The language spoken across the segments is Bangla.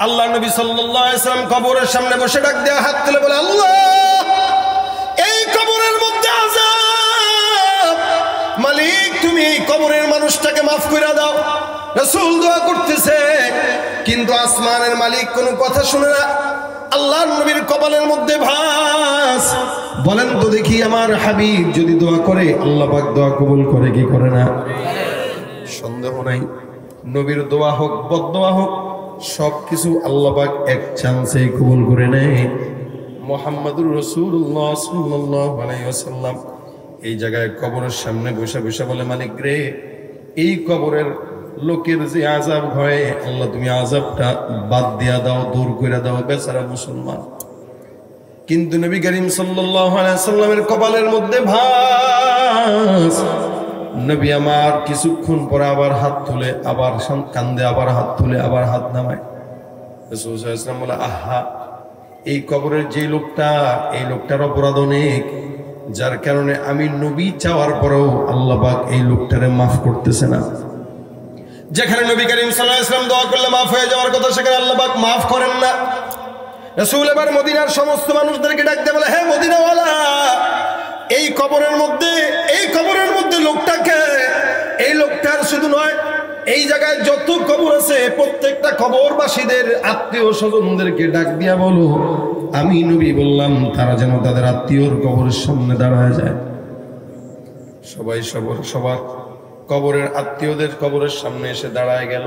আল্লাহ নবী সাল্লাল্লাহু আলাইহি ওয়াসাল্লাম কবরের সামনে বসে ডাক দেয়া হাত তুলে বলে, আল্লাহ এই কবরের মধ্যে আযাব, মালিক তুমি এই কবরের মানুষটাকে মাফ করে দাও। রাসূল দোয়া করতেছে, কিন্তু আসমানের মালিক কোনো কথা শুনে না। আল্লাহর নবীর কপালের মধ্যে ভাঁজ। বলেন তো দেখি, আমার হাবিব যদি দোয়া করে আল্লাহ পাক দোয়া কবুল করে কি করে না? সন্দেহ নাই, নবীর দোয়া হোক বদদোয়া হোক সবকিছু আল্লাহ পাক এক চান্সে কবুল করে নেয়। মুহাম্মদুর রাসূলুল্লাহ সাল্লাল্লাহু আলাইহি ওয়াসাল্লাম এই জায়গায় কবরের সামনে বসে বসে বলে, মালিক রে, এই কবরের লোকের যে আযাব হয় আল্লাহ তুমি আযাবটা বাদ দিয়া দাও, দূর করে দাও, বেচারা মুসলমান। কিন্তু নবী করিম সাল্লাল্লাহু আলাইহি ওয়াসাল্লামের কপালের মধ্যে ভাঁজ। নবী আমার কিছুক্ষণ পরে আবার হাত তুলে, আবার কান্দে, আবার হাত তুলে, আবার হাত নামায়। রাসূল সাল্লাল্লাহু আলাইহি ওয়াসাল্লাম বলে, আহা, এই কবরের যে লোকটা, এই লোকটার অপরাধ অনেক, যার কারণে আমি নবী চাওয়ার পরেও আল্লাহ পাক এই লোকটারে মাফ করতেছে না। যেখানে নবী করিম সাল্লাল্লাহু আলাইহি ওয়াসাল্লাম দোয়া করলে মাফ হয়ে যাওয়ার কথা, সেখানে আল্লাহ পাক মাফ করেন না। রাসূল এবার মদিনার সমস্ত মানুষদেরকে ডাকতে বলে, হে মদিনাওয়ালা, এই কবরের মধ্যে লোকটাকে, এই লোকটার শুধু নয়, এই জায়গায় যত কবর আছে প্রত্যেকটা কবরবাসীদের আত্মীয় স্বজনদেরকে ডাক দিয়া বলো, আমি নবী বললাম তারা যেন তাদের আত্মীয়র কবরের সামনে দাঁড়ায় যায়। সবাই সবার কবরের আত্মীয়দের কবরের সামনে এসে দাঁড়ায় গেল,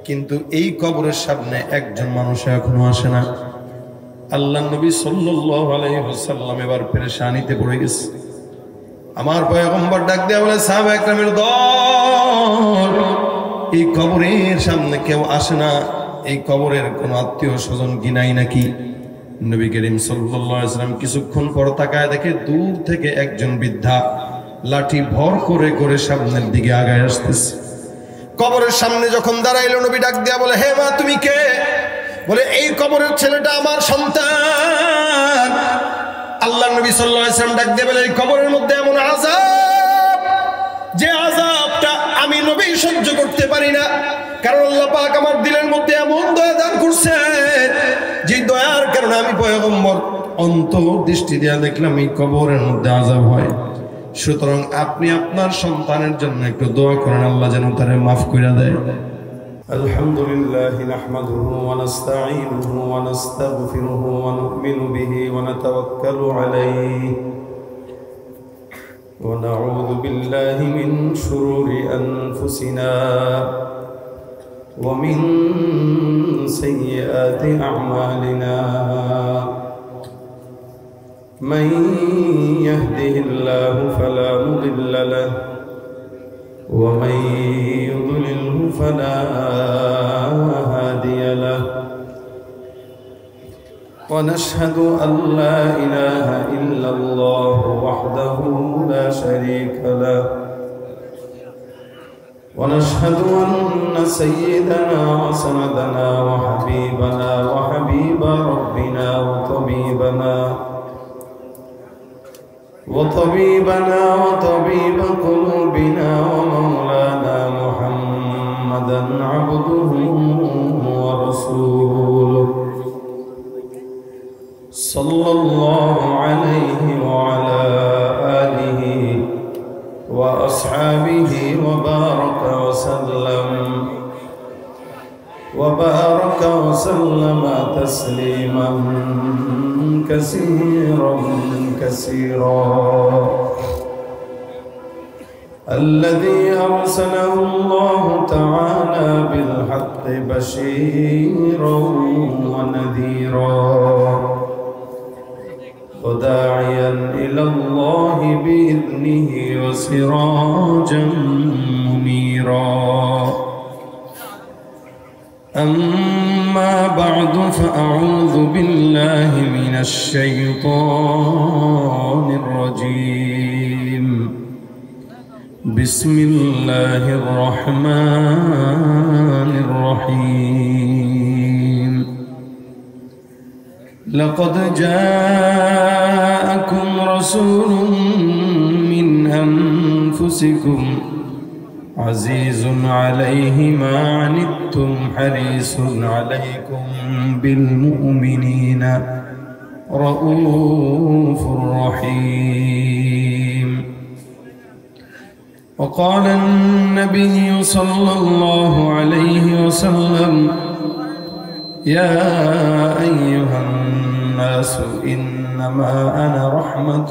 কিন্তু এই কবরের সামনে একজন মানুষ এখনো আসে না। আল্লাহ নবী সাল্লাল্লাহু আলাইহি ওয়াসাল্লাম এবার পেরেশানিতে পড়ে গেছে। আমার পয়গম্বর ডাক দেয়া বলে, সাহাবা একরামের দল, এই কবরের সামনে কেউ আসে না, এই কবরের কোনো আত্মীয় স্বজন কি নাই নাকি? নবী করিম সাল্লাল্লাহু আলাইহি ওয়াসাল্লাম কিছুক্ষণ পর তাকায় দেখে দূর থেকে একজন বৃদ্ধা লাঠি ভর করে করে সামনের দিকে আগায় আসতেছে। কবরের সামনে যখন দাঁড়াইলো, নবী ডাক দেয়া বলে, হে মা, তুমি কে? বলে, এই কবরের ছেলেটা আমার সন্তান। আল্লাহ নবী সাল্লাল্লাহু আলাইহি ওয়াসাল্লাম ডাক দিয়ে বলে, এই কবরের মধ্যে এমন আযাব, যে আযাবটা আমি নবী সহ্য করতে পারি না, কারণ আল্লাহ পাক আমার দিলের মধ্যে এমন দয়া দান করছে, যে দয়ার কারণে আমি পয়গম্বর অন্তর্দৃষ্টি দিয়া দেখলাম এই কবরের মধ্যে আযাব হয়। সুতরাং আপনি আপনার সন্তানের জন্য একটু দোয়া করেন, আল্লাহ যেন তারে মাফ করে দেয়। আলহামদুলিল্লাহ নাহমাদুহু ওয়া নাস্তাঈনুহু ওয়া নাস্তাগফিরুহু ওয়া নু'মিনু বিহি ওয়া নাতাওয়াক্কালু আলাইহি ওয়া নাউযু বিল্লাহি মিন শুরুরি আনফুসিনা ওয়া মিন সাইয়্যাতি আ'মালিনা। من يهده الله فلا مضل له ومن يضلله فلا هادي له ونشهد أن لا إله إلا الله وحده لا شريك له ونشهد أن سيدنا وسندنا وحبيبنا وحبيب ربنا وطبيب قلوبنا ومولانا محمدا عبده ورسوله صلى الله عليه وعلى آله وأصحابه وبارك وسلم تسليما كثيرا الذي أرسله الله تعالى بالحق بشيرا ونذيرا وداعيا إلى الله بإذنه وسراجا منيرا. أما بعد فأعوذ بالله من الشيطان الرجيم. بسم الله الرحمن الرحيم. لقد جاءكم رسول من أنفسكم عزيز عليه ما عنتم حريص عليكم بالمؤمنين رؤوف رحيم. وقال النبي صلى الله عليه وسلم يا أيها الناس إنما أنا رحمة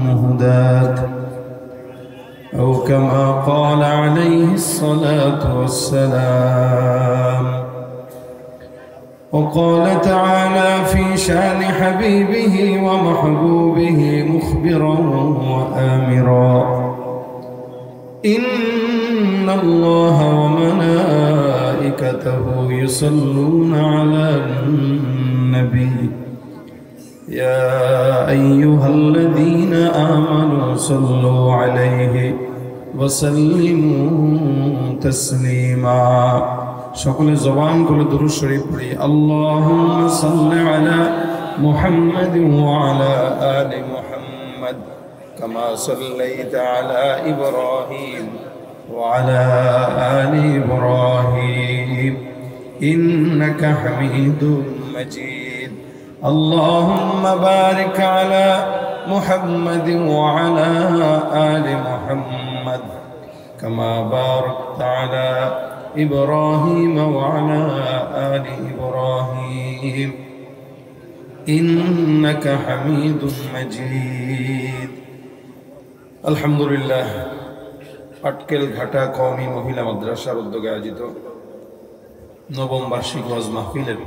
مهداة أو كما قال عليه الصلاة والسلام. وقال تعالى في شأن حبيبه ومحبوبه مخبرا وآمرا إن الله وملائكته يصلون على النبي يا أيها الذين آمنوا صلوا عليه وسلموا تسليما. সকলে জবান করে দুরূদ শরীফ পড়ি। আল্লাহুম্মা সাল্লি আলা মুহাম্মাদিন ওয়া আলা আলি মুহাম্মাদ কামা সাল্লাইতা আলা ইব্রাহিম ওয়া আলা আলি ইব্রাহিম ইন্নাকা হামিদুম মাজিদ। আল্লাহুম্মা বারিক আলা মুহাম্মাদিন ওয়া আলা আলি মুহাম্মাদ কামা বারাকতা আলা إبراهيم وعلى آل إبراهيم إنك حميد مجيد। الحمد لله। আটকেল ঘাটা কওমি মহিলা মাদ্রাসার উদ্যোগে আয়োজিত নবম বার্ষিক ওয়াজ মাহফিলের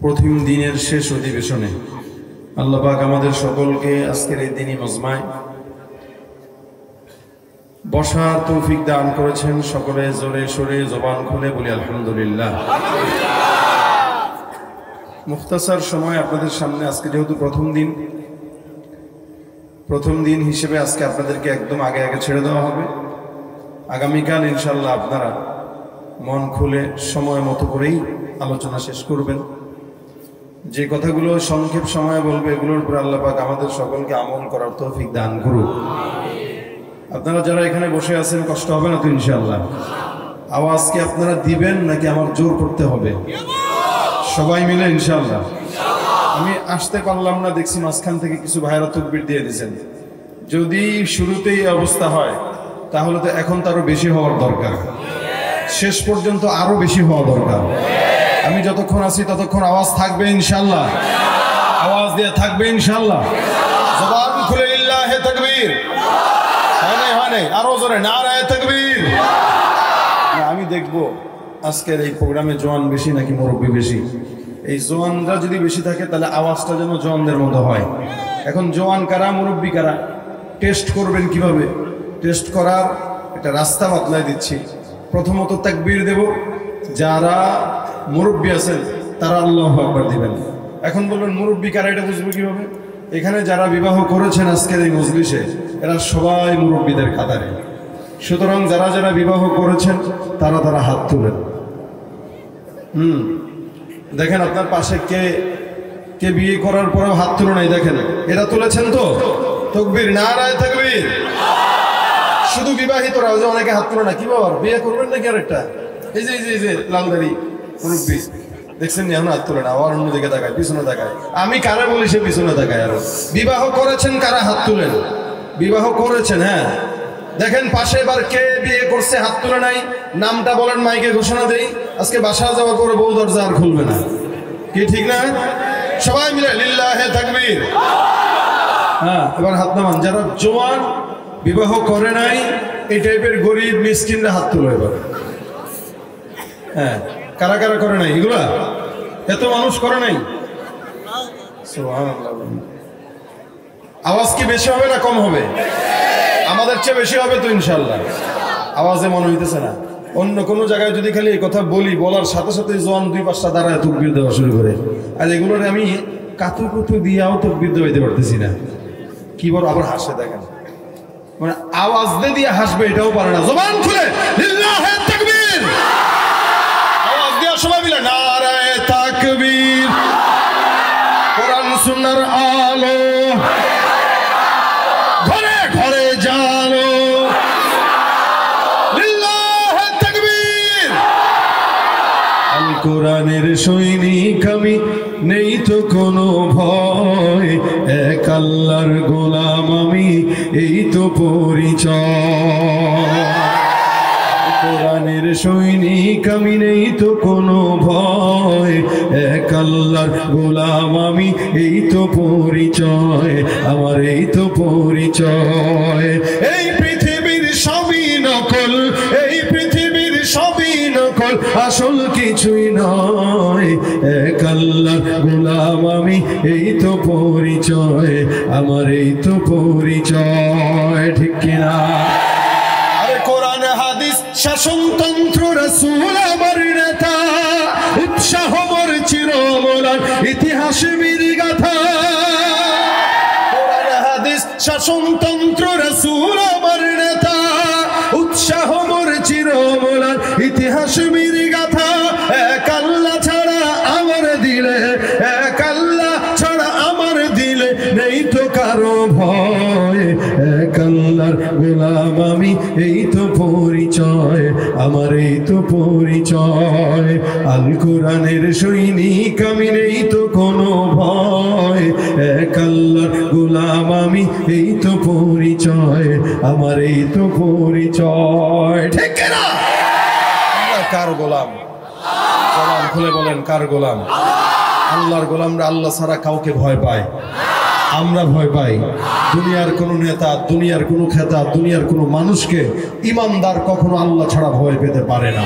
প্রথম দিনের শেষ অধিবেশনে আল্লাহ পাক আমাদের সকলকে আজকের এই দিনী মজমায় বসার তৌফিক দান করেছেন। সকলে জোরে সোরে জবান খুলে বলি আলহামদুলিল্লাহ। মুখতাসার সময় আপনাদের সামনে আজকে যেহেতু প্রথম দিন হিসেবে আজকে আপনাদেরকে একদম আগে ছেড়ে দেওয়া হবে। আগামীকাল ইনশাল্লাহ আপনারা মন খুলে সময় মতো করেই আলোচনা শেষ করবেন। যে কথাগুলো সংক্ষেপ সময়ে বলবে এগুলোর উপর আল্লাহ পাক আমাদের সকলকে আমল করার তৌফিক দান করুন। আপনারা যারা এখানে বসে আছেন কষ্ট হবে না তো ইনশাআল্লাহ? আওয়াজ কি আপনারা দিবেন নাকি আমার জোর করতে হবে? সবাই মিলে ইনশাআল্লাহ। আমি আসতে পারলাম না, দেখছি মাঝখান থেকে কিছু ভাইরা তাকবীর দিয়ে দিয়েছেন। যদি শুরুতেই অবস্থা হয় তাহলে তো এখন তো আরো বেশি হওয়ার দরকার, শেষ পর্যন্ত আরো বেশি হওয়া দরকার। আমি যতক্ষণ আছি ততক্ষণ আওয়াজ থাকবে ইনশাআল্লাহ, আওয়াজ দিয়ে থাকবে ইনশাআল্লাহ। জবান খুলে লিল্লাহি তাকবীর। আরো জোরে নারায়ে তাকবীর। আমি দেখবো আজকের এই প্রোগ্রামে জওয়ান বেশি নাকি মুরব্বী বেশি। এই জওয়ানরা যদি বেশি থাকে তাহলে আওয়াজটা যেন জওয়ানদের মতো হয়। এখন জওয়ান কারা মুরব্বী কারা টেস্ট করবেন কিভাবে? টেস্ট করার একটা রাস্তা বাতলাই দিচ্ছি। প্রথমত তাকবীর দেব, যারা মুরব্বী আছেন তারা আল্লাহু আকবার দিবেন। এখন বলবেন মুরব্বী কারা, এটা বুঝবো কিভাবে? এখানে যারা বিবাহ করেছেন আজকের এই মজলিসে এরা সবাই মুরব্বীদের কাতারে। সুতরাং যারা যারা বিবাহ করেছেন তারা হাত তুলেন। দেখেন আপনার পাশে কে বিয়ে করার পরেও হাত তুলে নাই, দেখেন এটা তুলেছেন তো? তাকবীর, নারায়ে তাকবীর। শুধু বিবাহিতরা, যে অনেকে হাত তুলে না। কি বাবা বিয়ে করবেন নাকি আরেকটা? এই যে লালদারি মুরব্বী দেখছেন এখন হাত তুলে না, আবার অন্যদিকে তাকায়, পিছনে তাকায়। আমি কারা বলি সে পিছনে তাকায়। আরো বিবাহ করেছেন কারা হাত তুলেন? বিবাহ করেছেন, হ্যাঁ। দেখেন পাশে এবার কে বিয়ে করছে হাত তুলে নাই, নামটা বলেন, মাইকে ঘোষণা দেই। আজকে বাসা যাওয়া করে বউ দরজা আর খুলবে না, কি ঠিক না? সবাই মিলে লিল্লাহি তাকবীর। হ্যাঁ, এবার হাত নামান। যারা জওয়ান বিবাহ করে নাই এই টাইপের গরিব মিসকিনরা হাত তুলে এবার। হ্যাঁ, কারা কারা করে নাই এগুলা? এত মানুষ করে নাই। সুবহানাল্লাহ। আওয়াজ কি বেশি হবে না কম হবে? আমাদের চেয়ে বেশি হবে তো ইনশাআল্লাহ। আওয়াজে মনে হইতেছে না। অন্য কোনো জায়গায় যদি খালি এই কথা বলি, বলার সাথে সাথে জওয়ান 2-5টা দাঁড়ায় তাকবীর দেওয়া শুরু করে। আর এগুলোর আমি কাতু দিয়াও তাকবীর দিতে পারতেছি না। কি বড় আবার হাসে, দেখেন মানে আওয়াজ দিয়ে হাসবে এটাও পারে না। জবান খুলে লিল্লাহি তাকবীর। আওয়াজ দিয়ে সবাই মিলে নারায়ে তাকবীর। কোরআন সুন্নাহর আলো ঘরে ঘরে জালো, কোরআনের সৈনিক আমি, নেই তো কোনো ভয়, এক আল্লাহর গোলাম আমি, এই তো পরিচয়। কোরআনের সৈনিক আমি, নেই তো কোনো ভয়, এক আল্লাহর গোলাম আমি, এই তো পরিচয় আমার, এই তো পরিচয়। এই পৃথিবীর সবই নকল, এই পৃথিবীর সবই নকল, আসল কিছুই নয়, এক আল্লাহর গোলাম আমি, এই তো পরিচয় আমার, এই তো পরিচয়। ঠিক কিনা? কোরআন হাদিস শাসনতন্ত্র রাসূল আমার নেতা, উৎসাহ মোর চিরমরার ইতিহাস বীর গাথা। কোরআন হাদিস শাসনতন্ত্র রাসূল আমার নেতা, উৎসাহ মোর চিরমরার ইতিহাস বীর গাথা। এক আল্লাহ ছাড়া আমার দিলে, এক আল্লাহ ছাড়া আমার দিলে নেই তো কারো ভয়, এক আল্লাহর গোলাম আমি, এই তো পরিচয় আমার, এই তো পরিচয়। আল কোরআনের সৈনিক আমি, নেই তো কোনো ভয়, এক আল্লাহর গোলাম আমি, এই তো পরিচয় আমার, এই তো পরিচয়। ঠিক না? আমরা কার গোলাম? জবান খুলে বলেন, কার গোলাম? আল্লাহর গোলামরা আল্লাহ ছাড়া কাউকে ভয় পায়। আমরা ভয় পাই দুনিয়ার কোনো নেতা, দুনিয়ার কোনো খেতা, দুনিয়ার কোনো মানুষকে। ইমানদার কখনো আল্লাহ ছাড়া ভয় পেতে পারে না।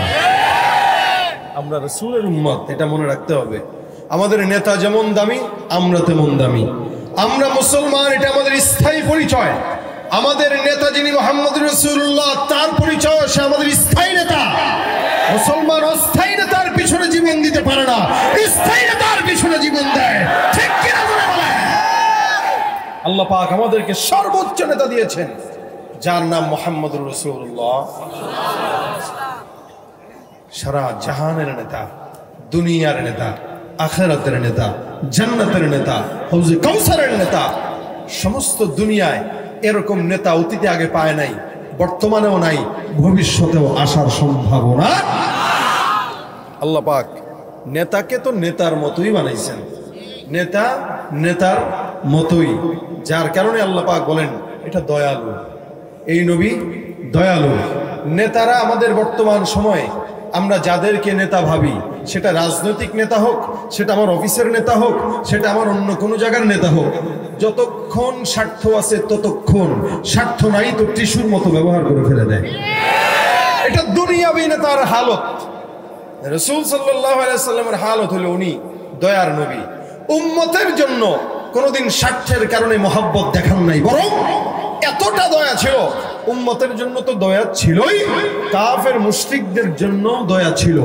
আমরা রাসূলের উম্মত, এটা মনে রাখতে হবে। আমাদের নেতা যেমন দামি, আমরা তেমন দামি। আমরা মুসলমান, এটা আমাদের স্থায়ী পরিচয়। আমাদের নেতা যিনি মুহাম্মদ রাসূলুল্লাহ, তার পরিচয়, সে আমাদের স্থায়ী নেতা। মুসলমান অস্থায়ী নেতার পিছনে জীবন দিতে পারে না, স্থায়ী নেতার পিছনে জীবন দেয়। ঠিক কিনা বলে বলে? আল্লাহ পাক আমাদেরকে সর্বোচ্চ নেতা দিয়েছেন, যার নাম মুহাম্মদুর রাসূলুল্লাহ। সারা জাহানের নেতা, দুনিয়ার নেতা, আখিরাতের নেতা, জান্নাতের নেতা, হাউজে কাউসারের নেতা। সমস্ত দুনিয়ায় এরকম নেতা অতীতে আগে পায় নাই, বর্তমানেও নাই, ভবিষ্যতেও আসার সম্ভাবনা। আল্লাহ পাক নেতাকে তো নেতার মতোই বানাইছেন, নেতা নেতার মতোই, যার কারণে আল্লাহ পাক বলেন এটা দয়ালু। এই নবী দয়ালু। নেতারা আমাদের বর্তমান সময়ে আমরা যাদেরকে নেতা ভাবি, সেটা রাজনৈতিক নেতা হোক, সেটা আমার অফিসের নেতা হোক, সেটা আমার অন্য কোনো জায়গার নেতা হোক, যতক্ষণ স্বার্থ আছে ততক্ষণ, স্বার্থ নাই তো টিস্যুর মতো ব্যবহার করে ফেলে দেয়। এটা দুনিয়াবী নেতার হালত। রাসূল সাল্লাল্লাহু আলাইহি সাল্লামের হালত হলো উনি দয়ার নবী। উম্মতের জন্য কোনোদিন স্বার্থের কারণে মহব্বত দেখান নাই, বরং এতটা দয়া ছিল। উম্মতের জন্য তো দয়া ছিলই, কাফের মুশরিকদের জন্য দয়া ছিল,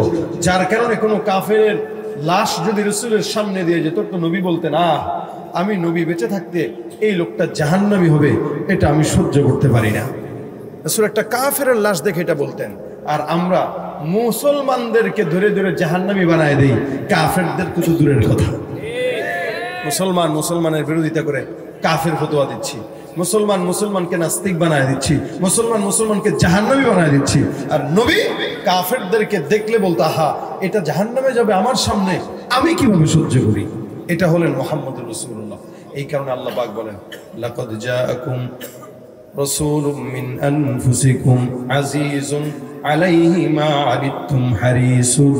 যার কারণে কোনো কাফেরের লাশ যদি রাসূলের সামনে দিয়ে যেত তো নবী বলতেন, আমি নবী বেঁচে থাকতে এই লোকটা জাহান্নামী হবে, এটা আমি সহ্য করতে পারি না। রাসূল একটা কাফেরের লাশ দেখে এটা বলতেন। আর আমরা মুসলমানদেরকে ধরে ধরে জাহান্নামী বানায় দেই, কাফেরদের কিছু দূরের কথা। মুসলমানের বিরোধিতা করে কাফের ফতোয়া দিচ্ছি, মুসলমানকে নাস্তিক বানায় দিচ্ছি, মুসলমানকে জাহান্নামী বানায় দিচ্ছি। আর নবী কাফেরদেরকে দেখলে বলতো, এটা জাহান্নামে যাবে আমার সামনে, আমি কিভাবে সহ্য করি। এটা হলেন মুহাম্মদুর রাসূলুল্লাহ। এই কারণে আল্লাহ পাক বলেন, লাকাদ জাআকুম রাসূলুম মিন আনফুসিকুম আজিজুন আলাইহি মা আনিতুম হারিসুন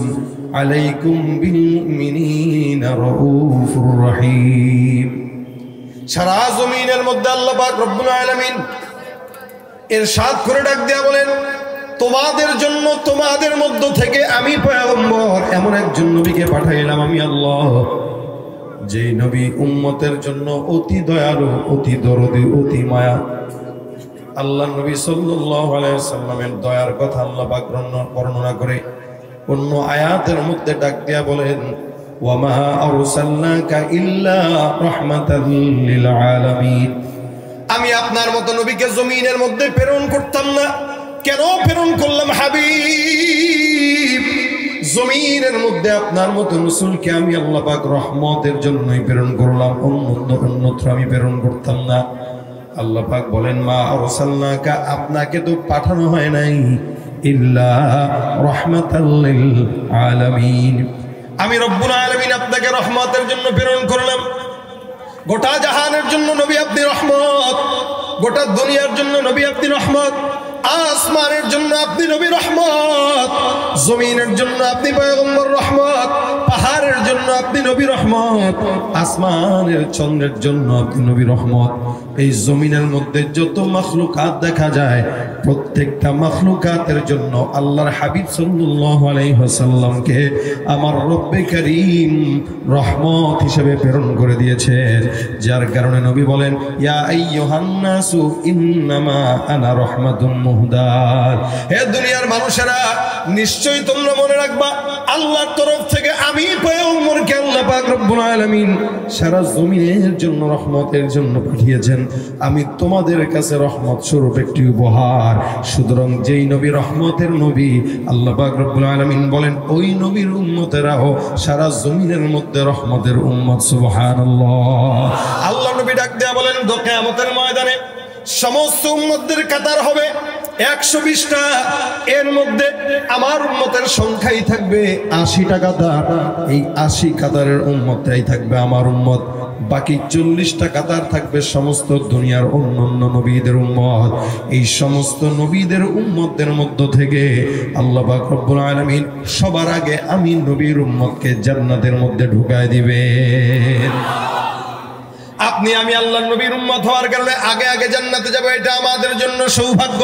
আলাইকুম বিল মুমিনিনা রাউফুর রহিম। সারা জমিনের মধ্যে আল্লাহ পাক রব্বুল আলামিন ইরশাদ করে ডাক দেয়া বলেন, তোমাদের জন্য তোমাদের মধ্য থেকে আমি পয়গম্বর এমন একজন নবীকে পাঠাইলাম আমি আল্লাহ, যে নবী উম্মতের জন্য অতি দয়ালু, অতি দরদি, অতি মায়া। আল্লাহ নবী সাল্লাল্লাহু আলাইহি ওয়াসাল্লামের দয়ার কথা আল্লাহ পাক বর্ণনা করে অন্য আয়াতের মধ্যে ডাক দিয়া বলেন, ওয়ামা আরসালনাকা ইল্লা রাহমাতাল লিল আলামিন। আমি আপনার মতো নবীকে জমিনের মধ্যে প্রেরণ করতাম না। কেন প্রেরণ করলাম হাবিব? জমিনের মধ্যে আপনার মতো রাসূলকে আমি আল্লাহ পাক রহমতের জন্যই প্রেরণ করলাম, অন্যত্র আমি প্রেরণ করতাম না। আল্লাহ পাক বলেন, মা আরসালনাকা, আপনাকে তো পাঠানো হয় নাই, ইল্লা রাহমাতাল লিল আলামিন, আমি রব্বুল আলামিন আপনাকে রহমতের জন্য প্রেরণ করলাম। গোটা জাহানের জন্য নবী আপনি রহমত, গোটা দুনিয়ার জন্য নবী আপনি রহমত, আসমানের জন্য আপনি নবী রহমত, জমিনের জন্য আপনি পয়গম্বর রহমত, পাহাড়ের জন্য আপনি নবী রহমত, আসমানের চন্দ্রের জন্য আপনি নবী রহমত। এই জমিনের মধ্যে যত মাখলুকাত দেখা যায় প্রত্যেকটা মাখলুকাতের জন্য আল্লাহর হাবিব সাল্লাল্লাহু আলাইহি ওয়াসাল্লামকে আমার রব্বে কারীম রহমত হিসেবে প্রেরণ করে দিয়েছেন। যার কারণে নবী বলেন, ইয়া আইয়ুহান নাসু ইন্নামা আনা রাহমাতুন মুহদার। হে দুনিয়ার মানুষেরা, নিশ্চয়ই তোমরা মনে রাখবা আল্লাহর তরফ থেকে আমি পয়গম্বরকে আল্লাহ পাক রব্বুল আলামিন সারা জমিনের জন্য রহমতের জন্য পাঠিয়েছেন। আমি তোমাদের কাছে রহমত স্বরূপ একটি উপহার। সুতরাং যেই নবী রহমতের নবী, আল্লাহ পাক রব্বুল আলামিন বলেন ওই নবীর উম্মতেরাও সারা জমিনের মধ্যে রহমতের উম্মত। সুবহানাল্লাহ। আল্লাহ নবী ডাক দেয়া বলেন, কিয়ামতের ময়দানে সমস্ত উম্মতদের কাতার হবে 120টা। এর মধ্যে আমার উম্মতের সংখ্যাই থাকবে 80টা কাতার। এই 80 কাতারের উম্মতটাই থাকবে আমার উম্মত। বাকি 40টা কাতার থাকবে সমস্ত দুনিয়ার অন্যান্য নবীদের উম্মত। এই সমস্ত নবীদের উম্মতদের মধ্য থেকে আল্লাহ পাক রব্বুল আলামিন সবার আগে আমি নবীর উম্মতকে জান্নাতের মধ্যে ঢুকায় দিবেন। আপনি আমি আল্লাহর নবীর উম্মত হওয়ার কারণে আগে আগে জান্নাতে যাব, এটা আমাদের জন্য সৌভাগ্য।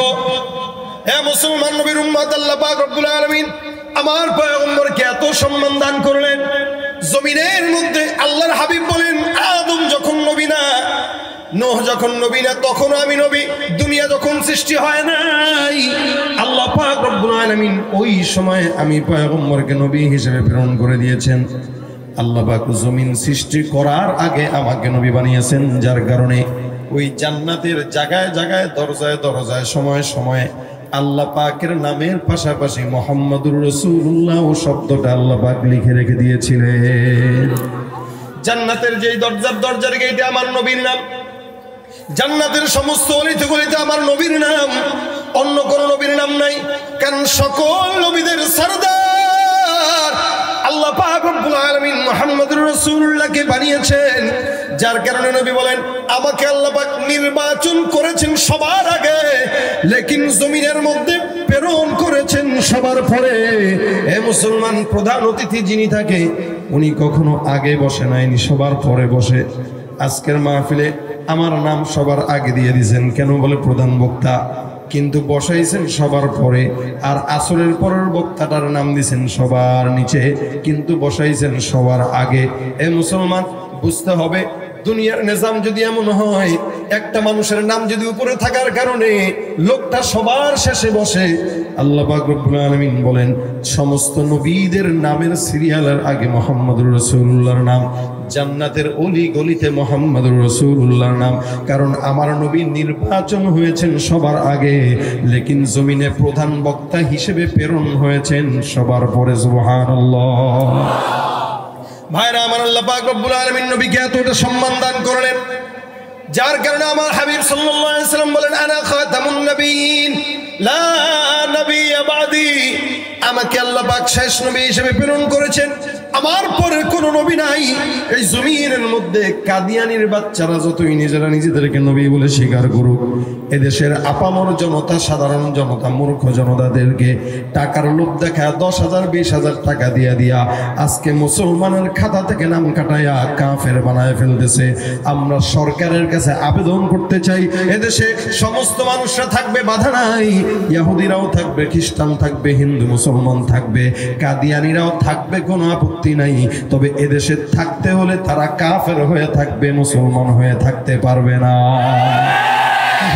হে মুসলমান নবীর উম্মত, আল্লাহ পাক রব্বুল আলামিন আমার পয়গম্বরকে এত সম্মান দান করলেন। জমিনের মধ্যে আল্লাহর হাবিব বলেন, আদম যখন নবী না, নূহ যখন নবী না, তখন আমি নবী। দুনিয়া যখন সৃষ্টি হয় নাই, আল্লাহ পাক রব্বুল আলামিন ওই সময় আমি পয়গম্বরকে নবী হিসেবে প্রেরণ করে দিয়েছেন। আল্লাহ পাক জমিন সৃষ্টি করার আগে আমাকে নবী বানিয়েছেন। যার কারণে ওই জান্নাতের জায়গায় জায়গায় দরজায় দরজায় সময়ে সময়ে আল্লাহ পাকের নামের পাশাপাশি মুহাম্মাদুর রাসূলুল্লাহ শব্দটা আল্লাহ পাক লিখে রেখে দিয়েছিলেন। জান্নাতের যেই দরজার গেটে আমার নবীর নাম, জান্নাতের সমস্ত অলিতে গলিতে আমার নবীর নাম, অন্য কোন নবীর নাম নাই। কারণ সকল নবীদের সরদার আল্লাহ পাক রব্বুল আলামিন মুহাম্মদুর রাসূলুল্লাহকে বানিয়েছেন। যার কারণে নবী বলেন, আমাকে আল্লাহ পাক নির্বাচন করেছেন সবার আগে, লেকিন জমিনের মধ্যে প্রেরণ করেছেন সবার পরে। হে মুসলমান, প্রধান অতিথি যিনি থাকে উনি কখনো আগে বসে নাইনি, সবার পরে বসে। আজকের মাহফিলে আমার নাম সবার আগে দিয়ে দিয়েছেন, কেন বলে প্রধান বক্তা, কিন্তু বসাইছেন সবার পরে। আর আসরের পরের বক্তাটার নাম দিয়েছেন সবার নিচে, কিন্তু বসাইছেন সবার আগে। এ মুসলমান, বুঝতে হবে দুনিয়ার নিজাম যদি এমন হয়, একটা মানুষের নাম যদি উপরে থাকার কারণে লোকটা সবার শেষে বসে, আল্লাহ পাক রব্বুল আলামিন বলেন সমস্ত নবীদের নামের সিরিয়ালের আগে মুহাম্মদুর রাসূলুল্লাহর নাম, জান্নাতের অলি গলিতে মুহাম্মদুর রাসূলুল্লাহর নাম। কারণ আমার নবী নির্বাচন হয়েছেন সবার আগে, লেকিন জমিনে প্রধান বক্তা হিসেবে প্রেরণ হয়েছেন সবার পরে। সুবহানাল্লাহ। ভাইরা আমার, আল্লাহ পাক রব্বুল আলামিন নবীকে এতটা সম্মান দান করলেন, যার কারণে আমার হাবিব সাল্লাল্লাহু আলাইহি ওয়াসাল্লাম বলেন, আনা খাতামুন নবিয়্যিন লা নাবিয়্যা বাদি। আমাকে আল্লাহ পাক শেষ নবী হিসেবে প্রেরণ করেছেন, আমার পরে কোনো নবী নাই। এই জমিনের মধ্যে কাদিয়ানির বাচ্চারা যতই নিজেরা নিজেদেরকে নবী বলে স্বীকার করুক, এদেশের আপামর জনতা, সাধারণ জনতা, মূর্খ জনতাদেরকে টাকার লোভ দেখায় 10,000 20,000 টাকা দিয়া আজকে মুসলমানের খাতা থেকে নাম কাটাইয়া কাফের বানায় ফেলতেছে। আমরা সরকারের কাছে আবেদন করতে চাই, এদেশে সমস্ত মানুষরা থাকবে, বাধা নাই। ইহুদিরাও থাকবে, খ্রিস্টান থাকবে, হিন্দু মুসলমান থাকবে, কাদিয়ানিরাও থাকবে, কোনো আপত্তি নাই। তবে এদেশে থাকতে হলে তারা কাফের হয়ে থাকবে, মুসলমান হয়ে থাকতে পারবে না।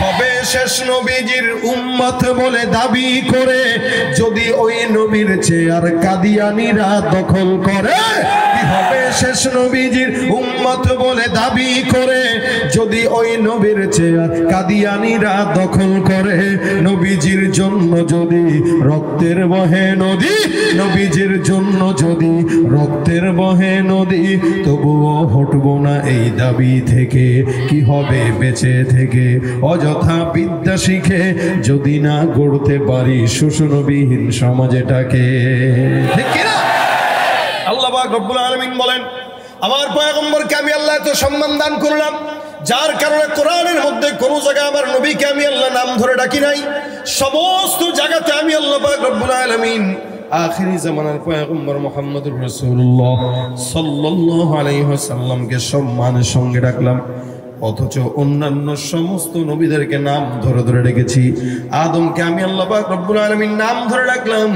হবে শেষ নবীজির উম্মত বলে দাবি করে যদি ওই নবীর চেয়ার কাদিয়ানিরা দখল করে। হবে শেষ নবীজির উম্মত বলে দাবি করে যদি ওই নবীর চেয়ার কাদিয়ানিরা দখল করে। নবীজির জন্য যদি রক্তের বহে নদী, নবীজির জন্য যদি রক্তের বহে নদী, তবুও হটবো না এই দাবি থেকে। কি হবে বেঁচে থেকে অযথা বিদ্যা শিখে যদি না গড়তে পারি শোষণবিহীন সমাজটাকে? ঠিক কিনা? আল্লাহ পাক রব্বুল আলামিন বলেন, আমার পয়গম্বরকে আমি আল্লাহ এত সম্মান দান করলাম, যার কারণে কোরআনের মধ্যে কোন জায়গায় আমার নবীকে আমি আল্লাহ নাম ধরে ডাকি নাই। সমস্ত জায়গাতে আমি আল্লাহ পাক রব্বুল আলামিন আখিরি জামানার পয়গম্বর মুহাম্মদুর রাসূলুল্লাহ সাল্লাল্লাহু আলাইহি ওয়াসাল্লামকে সম্মানের সঙ্গে ডাকলাম। অথচ অন্যান্য সমস্ত নবীদেরকে নাম ধরে ধরে ডেকেছি। আদমকে আমি আল্লাহ পাক রব্বুল আলামিন নাম ধরে ডাকলাম।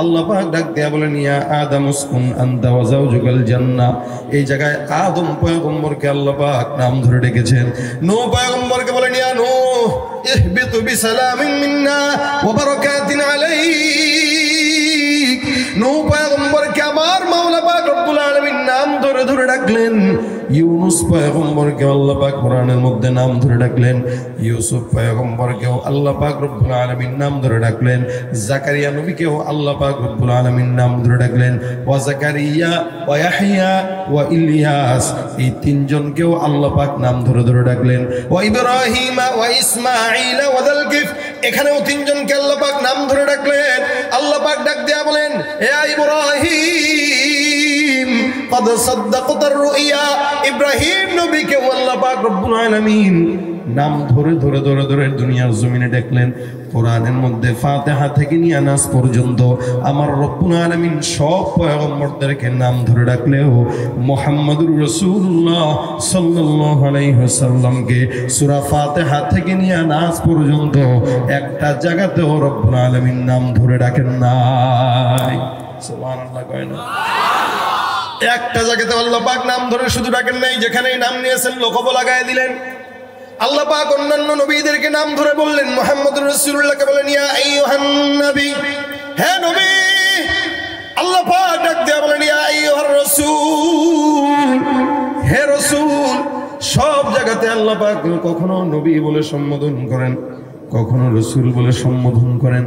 আল্লাহ পাক ডাক দেয়া বলেন, ইয়া আদম উসকুন আনতা ওয়া যাওজুকাল জান্নাহ। এই জায়গায় আদম পয়গম্বরকে আল্লাহ পাক নাম ধরে ডেকেছেন। নূহ পয়গম্বরকে বলেন, ইয়া নূহ ইহবিতু বিসালামিন মিন্না ওয়া বারাকাতিন আলাইক। নূহ পয়গম্বরকে আমার মাওলা পাক রব্বুল আলামিন নাম ধরে ধরে ডাকলেন। ইউনুস পয়গম্বরকে আল্লাহ পাক কোরআনের মধ্যে নাম ধরে ডাকলেন। ইউসুফ পয়গম্বরকেও আল্লাহ পাক রব্বুল আলামিন নাম ধরে ডাকলেন। জাকারিয়া নবীকেও আল্লাহ পাক রব্বুল আলামিন নাম ধরে ডাকলেন। ওয়া জাকারিয়া ওয়া ইয়াহইয়া ওয়া ইলিয়াস, এই তিনজনকেও আল্লাহ পাক নাম ধরে ধরে ডাকলেন। ওয়া ইব্রাহিম ওয়া ইসমাঈল ওয়া যালকিফ, এখানেও তিনজনকে আল্লাহ পাক নাম ধরে ডাকলেন। আল্লাহ পাক ডাক দেয়া বলেন, হে ইব্রাহিম قد صدقت الرؤيا। ইব্রাহিম নবীকে আল্লাহ পাক রব্বুল আলামিন নাম ধরে ধরে ধরে ধরে দুনিয়ার জমিনে ডাকলেন। কোরআনের মধ্যে ফাতিহা থেকে নিয়ে নাস পর্যন্ত আমার রব্বুল আলামিন সব পয়গম্বরদেরকে নাম ধরে ডাকলেও মুহাম্মদুর রাসূলুল্লাহ সাল্লাল্লাহু আলাইহি ওয়াসাল্লামকে সূরা ফাতিহা থেকে নিয়ে নাস পর্যন্ত একটা জায়গাতেও রব্বুল আলামিন নাম ধরে ডাকেন নাই। সুবহানাল্লাহ কয় না? একটা জায়গাতে আল্লাহ পাক নাম ধরে শুধু ডাকেন নাই, যেখানেই নাম নিয়েছেন লোকবল লাগায় দিলেন। আল্লাহ পাক অন্যান্য নবীদেরকে নাম ধরে বললেন। মুহাম্মদুর রাসূলুল্লাহকে বলেন, ইয়া আইয়ুহান নবী, হে নবী। আল্লাহ পাক ডাক দেয়া বলেন, ইয়া আইয়ুহার রাসূল, হে রাসূল। সব জায়গাতে আল্লাহ পাক কখনো নবী বলে সম্বোধন করেন, কখনো রাসূল বলে সম্বোধন করেন।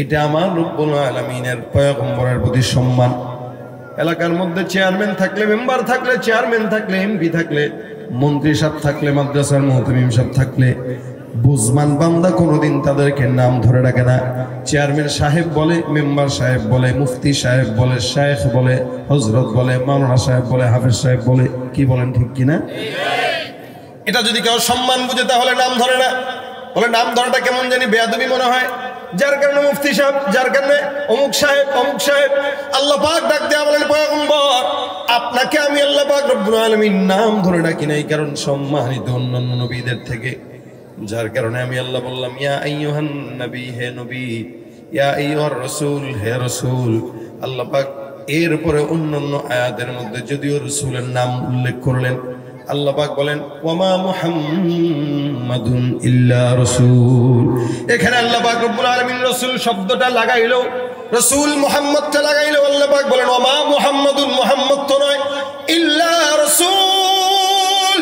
এটা আমার রব্বুল আলামিনের পয়গম্বরের প্রতি সম্মান। এলাকার মধ্যে চেয়ারম্যান থাকলে, মেম্বার থাকলে, চেয়ারম্যান থাকলে, এমপি থাকলে, মন্ত্রী সাহেব থাকলে, মাদ্রাসার মুহতামিম সাহেব থাকলে, বুজমান বান্দা কোনোদিন তাদেরকে নাম ধরে ডাকে না। চেয়ারম্যান সাহেব বলে, মেম্বার সাহেব বলে, মুফতি সাহেব বলে, শায়েখ বলে, হযরত বলে, মাওলানা সাহেব বলে, হাফেজ সাহেব বলে। কি বলেন, ঠিক কিনা? এটা যদি কেউ সম্মান বুঝে তাহলে নাম ধরে না। বলে নাম ধরাটা কেমন জানি বেয়াদবি মনে হয়, যার কারণে মুফতি সাহেব, যার কারণে অমুক সাহেব, অমুক সাহেব। আল্লাহ পাক ডাক দেয়া বলেন, পয়গম্বর আপনাকে আমি আল্লাহ পাক রব্বুল আলামিন নাম ধরে ডাকি নাই, কারণ সম্মানিত অন্যান্য নবীদের থেকে। যার কারণে আমি আল্লাহ বললাম, ইয়া আইয়ুহান নবী, হে নবী। ইয়া আইয়ুহার রাসূল, হে রাসূল। আল্লাহ পাক এরপরে অন্যান্য আয়াতের মধ্যে যদিও রাসূলের নাম উল্লেখ করলেন, আল্লাহ পাক বলেন, ওয়ামা মুহাম্মাদুন ইল্লা রাসূল। এখানে আল্লাহ পাক রব্বুল আলামিন রাসূল শব্দটা লাগাইলো, রাসূল মুহাম্মদটা লাগাইলো। আল্লাহ পাক বলেন, ওয়ামা মুহাম্মাদুন, মুহাম্মদ তো নয়, ইল্লা রাসূল,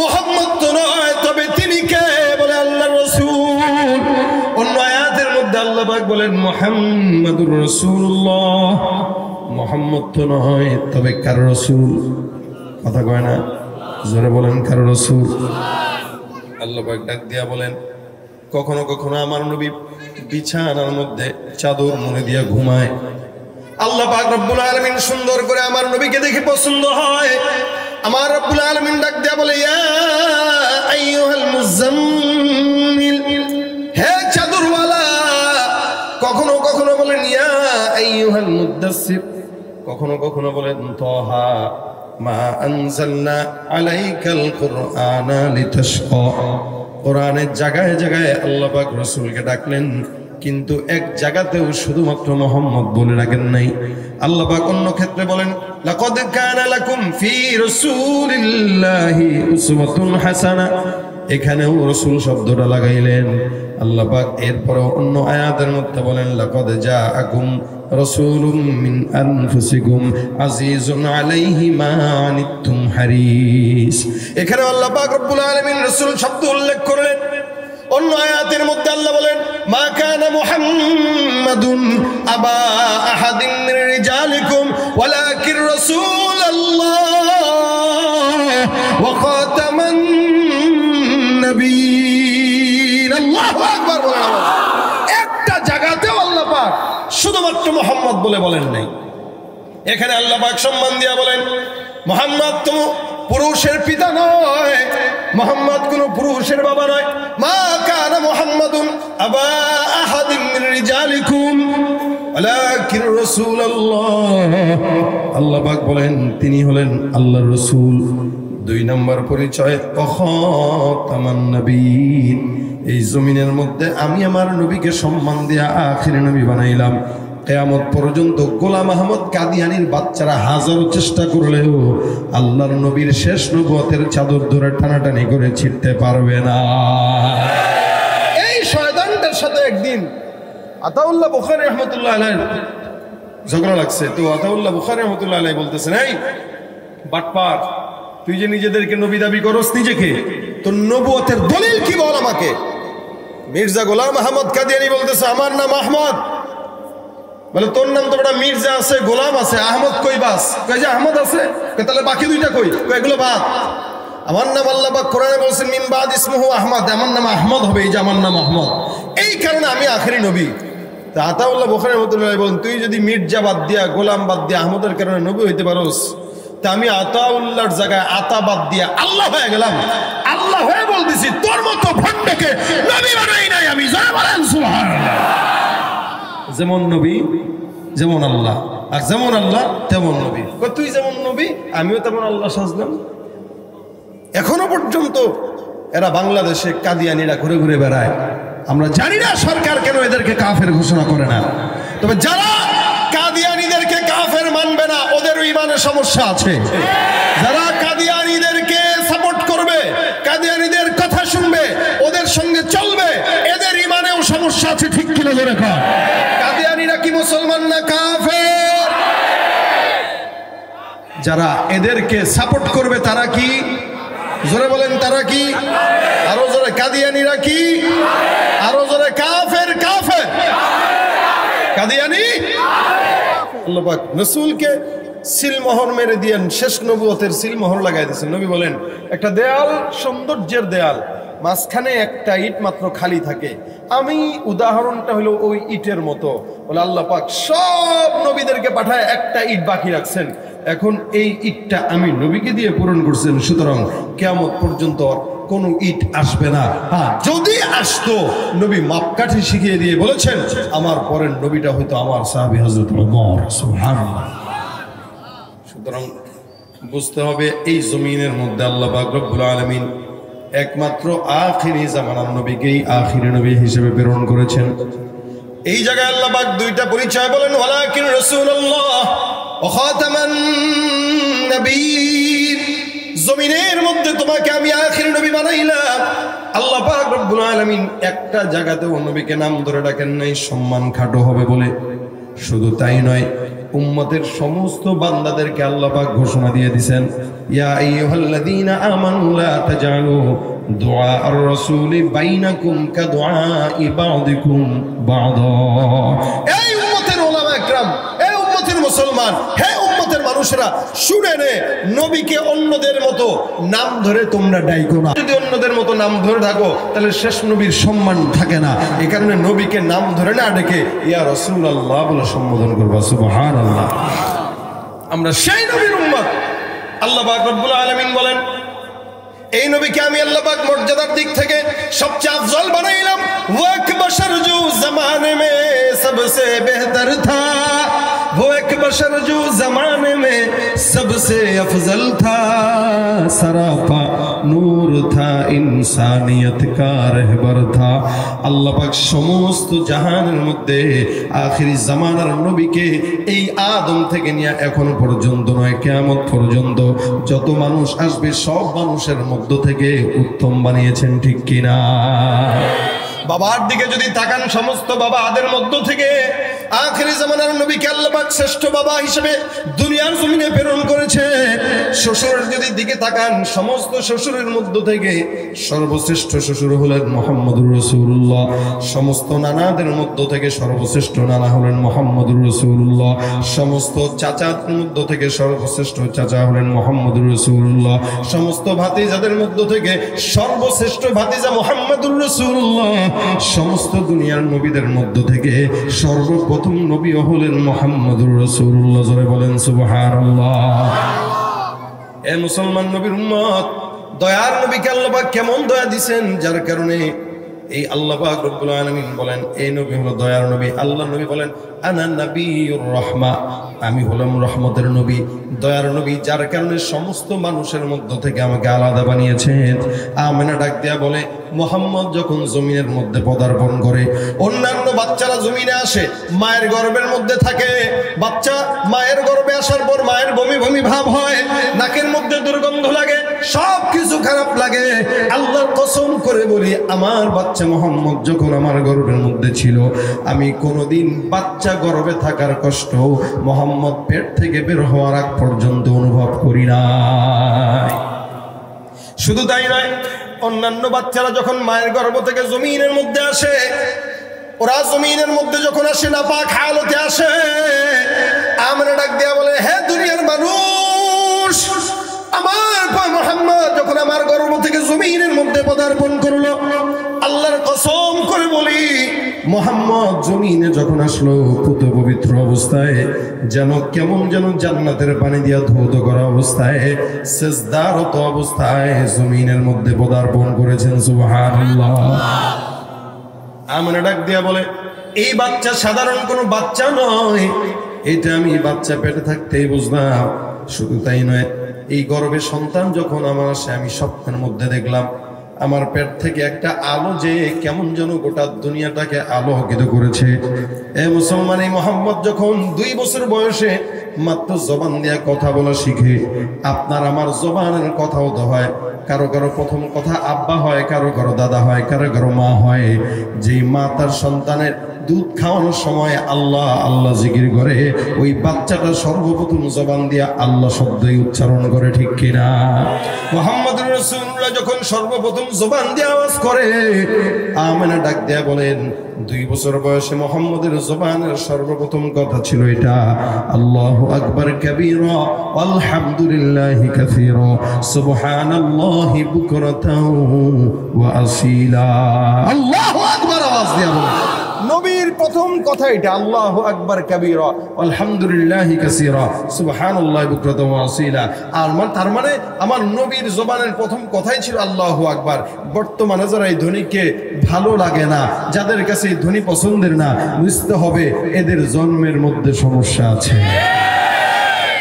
মুহাম্মদ তো নয়, তবে তিনি কে? বলে আল্লাহর রাসূল। অন্য আয়াতের মধ্যে আল্লাহ পাক বলেন, মুহাম্মাদুর রাসূলুল্লাহ, মুহাম্মদ তো নয়, তবে কার রাসূল? কথা কয় না? জোরে বলেন, কার রাসূল? আল্লাহ পাক ডাক দিয়া বলেন, কখনো কখনো আমার নবী বিছানার মধ্যে চাদর মুড়ে দিয়া ঘুমায়। আল্লাহ পাক রব্বুল আলামিন সুন্দর করে আমার নবীকে দেখে পছন্দ হয়। আমার রব্বুল আলামিন ডাক দিয়া বলে, ইয়া আইয়ুহাল মুজাম্মিল, হে চাদরওয়ালা। কখনো কখনো বলেন, ইয়া আইয়ুহাল মুদাসসির, কখনো কখনো বলেন, তাহা মা আনজালনা আলাইকাল কুরআনা লিতাশকা। কোরআনের জায়গায় জায়গায় আল্লাহ পাক রাসূলকে ডাকলেন, কিন্তু এক জায়গাতেও শুধুমাত্র মুহাম্মদ বলে ডাকেন নাই। আল্লাহ পাক অন্য ক্ষেত্রে বলেন, লাকাদ কানা লাকুম ফি রাসূলিল্লাহি উসওয়াতুন হাসানাহ। এখানেও রাসূল শব্দটা লাগাইলেন আল্লাহ পাক। এরপরে অন্য আয়াতের মধ্যে বলেন, লাকাদ জাআকুম রাসূলুম মিন আনফুসিকুম আজিজুন আলাইহি মা আনিতুম হারিস। এখানে আল্লাহ পাক রব্বুল আলামিন রাসূল শব্দ উল্লেখ করলেন। অন্য আয়াতের মধ্যে আল্লাহ বলেন, মা কানা মুহাম্মাদুন আবা আহাদিন মির রিজালিকুম ওয়ালাকিন রাসূলুল্লাহ ওয়া খাতামান নবিয়্যিন। আল্লাহু আকবার বলেন। একটা জায়গাতেও আল্লাহ পাক শুধুমাত্র মুহাম্মদ বলে বলেন নাই। এখানে আল্লাহ পাক সম্মান দিয়া বলেন মুহাম্মদ তো পুরুষের পিতা নয়, মুহাম্মদ কোন পুরুষের বাবা নয়। মা কানা মুহাম্মাদুন আবা আহাদিন মিন রিজালিকুম ওয়ালাকিন রাসূলুল্লাহ। আল্লাহ পাক বলেন তিনি হলেন আল্লাহর রাসূল। 2 নম্বর পরিচয় খাতামান নবীন। এই জমিনের মধ্যে আমি আমার নবীকে সম্মান দিয়া আখির নবী বানাইলাম। কিয়ামত পর্যন্ত গোলাম আহমদ কাদিয়ানির বাচ্চারা হাজারো চেষ্টা করলেও আল্লাহর নবীর শেষ নবুয়তের চাদর ধরে টানাটানি করে ছিঁড়তে পারবে না। এই শয়তানটার সাথে একদিন আতাউল্লাহ বুখারী রাহমাতুল্লাহ আলাইহি ঝগড়া লাগছে। তো আতাউল্লাহ বুখারী রাহমাতুল্লাহ আলাইহি বলতেছেন, এই বাটপার, তুই যে নিজেদেরকে নবী দাবি করস, নিজেকে তোর নবুয়তের দলিল কি বল আমাকে। মির্জা গোলাম আহমদ কাদিয়ানি বলতেছে, আমার নাম আহমদ। বলে তোর নাম তো বড় মির্জা আছে, গোলাম আছে, আহমদ কই বাস? কই যে আহমদ আছে, তাহলে বাকি দুইটা কই? এগুলো বাদ। আমার নাম আল্লাহ পাক কোরআনে বলেছেন মিন বাদ ইসমুহু আহমদ, আমার নাম আহমদ হবে, এই যে আমার নাম আহমদ, এই কারণে আমি আখেরি নবী। তা আতাউল্লাহ বুখারী রাহমাতুল্লাহ বলেন, তুই যদি মির্জা বাদ দিয়া গোলাম বাদ দিয়া আহমদের কারণে নবী হইতে পারোস, তা আমি আতাউল্লাহর জায়গায় আতা বাদ দিয়া আল্লাহ হয়ে গেলাম। আল্লাহ হয়ে বলতেছি তোর মতো ভণ্ডকে নবী বানাই নাই আমি। জয় বলেন সুবহানাল্লাহ। যেমন নবী যেমন আল্লাহ, আর যেমন আল্লাহ তেমন নবী। তুই যেমন নবী আমিও তেমন আল্লাহ সাজলাম। এখনো পর্যন্ত এরা বাংলাদেশে কাদিয়ানিরা ঘুরে ঘুরে বেড়ায়। আমরা জানি না সরকার কেন এদেরকে কাফের ঘোষণা করে না। তবে যারা কাদিয়ানিদেরকে কাফের মানবে না ওদের ইমানের সমস্যা আছে। যারা কাদিয়ানিদেরকে সাপোর্ট করবে, কাদিয়ানিদের কথা শুনবে, ওদের সঙ্গে চলবে, এদের ইমানেও সমস্যা আছে। ঠিক কিনা জোরে কর। কাদিয়ানিরা কি মুসলমান না কাফের? যারা এদেরকে সাপোর্ট করবে তারা কি? জোরে বলেন তারা কি? আরো জোরে। কাদিয়ানিরা কি? আরো জোরে। কাফের। কাফের কাদিয়ানি। আল্লাহ পাক রাসূলকে সিলমোহর মেরে দিয়েন, শেষ নবুয়তের সিলমোহর লাগাই দিয়েছেন। নবী বলেন একটা দেয়াল সৌন্দর্যের দেয়াল, মাঝখানে একটা ইট মাত্র খালি থাকে, আমি উদাহরণটা হলো ওই ইটের মতো। বলে আল্লাহ পাক সব নবীদেরকে পাঠায়, একটা ইট বাকি রাখছেন। এখন এই ইটটা আমি নবীকে দিয়ে পূরণ করছেন। সুতরাং কিয়ামত পর্যন্ত কোনো ইট আসবে না। হ্যাঁ, যদি আসতো নবী মাপকাঠি শিখিয়ে দিয়ে বলেছেন আমার পরের নবীটা হয়তো আমার সাহাবী হযরত ওমর। সুবহানাল্লাহ। সুতরাং বুঝতে হবে এই জমিনের মধ্যে আল্লাহ পাক রব্বুল আলামিন একমাত্র আখিরি জামানার নবীকেই আখিরি নবী হিসেবে প্রেরণ করেছেন। এই জায়গায় আল্লাহ পাক দুইটা পরিচয় বলেন, ওয়ালাকিন রাসূলুল্লাহ ওয়া খাতামান নবীয়্যিন। জমিনের মধ্যে তোমাকে আমি আখিরি নবী বানাইলাম। আল্লাহ পাক রব্বুল আলামিন একটা জায়গাতেও নবীকে নাম ধরে ডাকেন নাই, সম্মান খাটো হবে বলে। শুধু তাই নয়, উম্মতের সমস্ত বান্দাদেরকে আল্লাহ পাক ঘোষণা দিয়ে দিয়েছেন, ইয়া আইয়ুহাল্লাযীনা আমানু লা তাজআলু দুআ আর-রাসূলি বাইনাকুম কাদুআই বা'দিকুম বা'দা। এই উম্মতের উলামা ইকরাম, এই উম্মতের মুসলমান, হে উম্মতের মানুষরা শুনে নে, নবীকে অন্যদের মতো নাম ধরে তোমরা ডাইকো না। যদি অন্যদের মতো নাম ধরে ডাকো তাহলে শেষ নবীর সম্মান থাকে না। এই কারণে নবীকে নাম ধরে না ডেকে ইয়া রাসূলুল্লাহ বলে সম্বোধন করবা। সুবহানাল্লাহ। আমরা সেই নবীর উম্মত। আল্লাহ পাক রব্বুল আলামিন বলেন এই নবীকে আমি আল্লাহ পাক মর্যাদার দিক থেকে সবচেয়ে আফজল বানাইলাম। वो एक बशर जो जमाने में सबसे बेहतर था, वो एक बशर जो जमाने में सबसे अफजल था, सरापा नूर था, इंसानियत का रहबर था। আল্লাহ পাক সমস্ত জাহানের মধ্যে আখিরি জামানার নবীকে এই আদম থেকে নিয়ে এখন পর্যন্ত নয়, কিয়ামত পর্যন্ত যত মানুষ আসবে সব মানুষের মধ্য থেকে উত্তম বানিয়েছেন। ঠিক কিনা? বাবার দিকে যদি তাকান, সমস্ত বাবাদের মধ্য থেকে আখিরি জামানার নবীকে আল্লাহ পাক শ্রেষ্ঠ বাবা হিসেবে দুনিয়ার জমিনে প্রেরণ করেছে। শ্বশুরের যদি দিকে দিকে তাকান, সমস্ত শ্বশুরের মধ্য থেকে সর্বশ্রেষ্ঠ শ্বশুর হলেন মুহাম্মদুর রাসূলুল্লাহ। সমস্ত নানাদের মধ্য থেকে সর্বশ্রেষ্ঠ নানা হলেন মুহাম্মদুর রাসূলুল্লাহ। সমস্ত চাচাদের মধ্য থেকে সর্বশ্রেষ্ঠ চাচা হলেন মুহাম্মদুর রাসূলুল্লাহ। সমস্ত ভাতিজাদের মধ্য থেকে সর্বশ্রেষ্ঠ ভাতিজা মুহাম্মদুর রাসূলুল্লাহ। সমস্ত দুনিয়ার নবীদের মধ্য থেকে সর্বপ্রথম নবী হলেন মুহাম্মদুর রাসূলুল্লাহ। জোরে বলেন সুবহানাল্লাহ। এ মুসলমান নবীর উম্মত, দয়ার নবীকে আল্লাহ পাক কেমন দয়া দিবেন, যার কারণে এই আল্লাহ পাক রব্বুল আলামিন বলেন এই নবী হলো দয়ার নবী। আল্লাহ নবী বলেন আনা নবিয়ুর রাহমা, আমি হলাম রহমতের নবী, দয়ার নবী, যার কারণে সমস্ত মানুষের মধ্য থেকে আমাকে আলাদা বানিয়েছেন। আমেনা ডাক দেয়া বলে মুহাম্মদ যখন জমিনের মধ্যে পদার্পণ করে, অন্যান্য বাচ্চারা জমিনে আসে, মায়ের গর্ভের মধ্যে থাকে, বাচ্চা মায়ের গর্ভে আসার পর মায়ের বমি বমি ভাব হয়, নাকের মধ্যে দুর্গন্ধ লাগে, সব কিছু খারাপ লাগে। আল্লাহর কসম করে বলি, আমার বাচ্চা মুহাম্মদ যখন আমার গর্ভের মধ্যে ছিল, আমি কোনোদিন বাচ্চা গর্ভে থাকার কষ্ট মুহাম্মদ পেট থেকে বের হওয়ার আগ পর্যন্ত অনুভব করি না। শুধু তাই নয়, অন্যান্য বাচ্চারা যখন মায়ের গর্ভ থেকে জমিনের মধ্যে আসে, ওরা জমিনের মধ্যে যখন আসে নাপাক হালতে আসে, আমরা ডাক দেয়া বলে হে দুনিয়ার মানুষ, আমার মুহাম্মদ যখন আমার গর্ভ থেকে জমিনের মধ্যে পদার্পণ করলো, আল্লাহর কসম করে বলি মুহাম্মদ জমিনে যখন আসলো পুত পবিত্র অবস্থায়, যেন কেমন যেন জান্নাতের পানি দিয়া ধৌত করা অবস্থায়, সিজদারত অবস্থায় জমিনের মধ্যে পদার্পণ করেছেন। সুবহানাল্লাহ। আমরা ডাক দিয়া বলে এই বাচ্চা সাধারণ কোনো বাচ্চা নয়, এটা আমি বাচ্চা পেটে থাকতেই বুঝলাম। শুধু তাই নয়, এই গর্ভে সন্তান যখন আমার আসে, আমি স্বপ্নের মধ্যে দেখলাম আমার পেট থেকে একটা আলো যে কেমন যেন গোটা দুনিয়াটাকে আলোকিত করেছে। এ মুসলমান, এই মুহাম্মদ যখন 2 বছর বয়সে মাত্র জবান দিয়ে কথা বলা শিখে, আপনার আমার জবানের কথাও তো হয়, কারো কারো প্রথম কথা আব্বা হয়, কারো কারো দাদা হয়, কারো কারো মা হয়। যেই মা তার সন্তানের দুধ খাওয়ানোর সময় আল্লাহ আল্লাহ জিকির করে, ওই বাচ্চাটা সর্বপ্রথম জবান দিয়া আল্লাহ শব্দই উচ্চারণ করে, ঠিক কিনা? মুহাম্মদুর রাসূলুল্লাহ যখন সর্বপ্রথম জবান দিয়ে আওয়াজ করে, আমেনা ডাক দেয়া বলেন 2 বছর বয়সে মুহাম্মদের জবানের সর্বপ্রথম কথা ছিল এটা, আল্লাহু আকবার কাবীরা আলহামদুলিল্লাহি কাসীরা সুবহানাল্লাহি বুকরাতাও ওয়া আসীলা। আল্লাহু আকবার আওয়াজ দিয়া বলেন, নবীর প্রথম কথা এটা, আল্লাহু আকবার কাবীরা আলহামদুলিল্লাহি কাসীরা সুবহানাল্লাহি বুকরাতাও ওয়া আসীলা। আর তার মানে আমার নবীর জবানের প্রথম কথাই ছিল আল্লাহু আকবার। বর্তমানে যারা এই ধ্বনিকে ভালো লাগে না, যাদের কাছে এই ধ্বনি পছন্দের না, বুঝতে হবে এদের জন্মের মধ্যে সমস্যা আছে।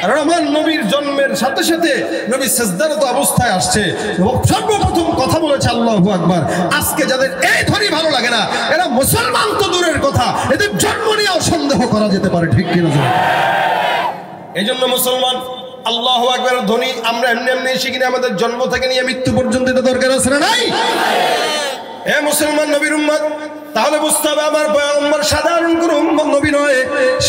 কারণ আমার নবীর জন্মের সাথে সাথে নবী সিজদারত অবস্থায় আসছে, সর্বপ্রথম কথা বলেছে আল্লাহু আকবার। আজকে যাদের এই ধ্বনি ভালো লাগে না, এরা মুসলমান তো দূরের কথা, এদের জন্ম নিয়েও সন্দেহ করা যেতে পারে, ঠিক কিনা? এই জন্য মুসলমান আল্লাহু আকবারের ধ্বনি আমরা এমনি এমনি শিখি না, আমাদের জন্ম থেকে নিয়ে মৃত্যু পর্যন্ত এটা দরকার আছে না নাই? এ মুসলমান নবীর উম্মত, তাহলে বুঝতে হবে আমার পয়গম্বর সাধারণ কোনো উম্মত নবী নয়,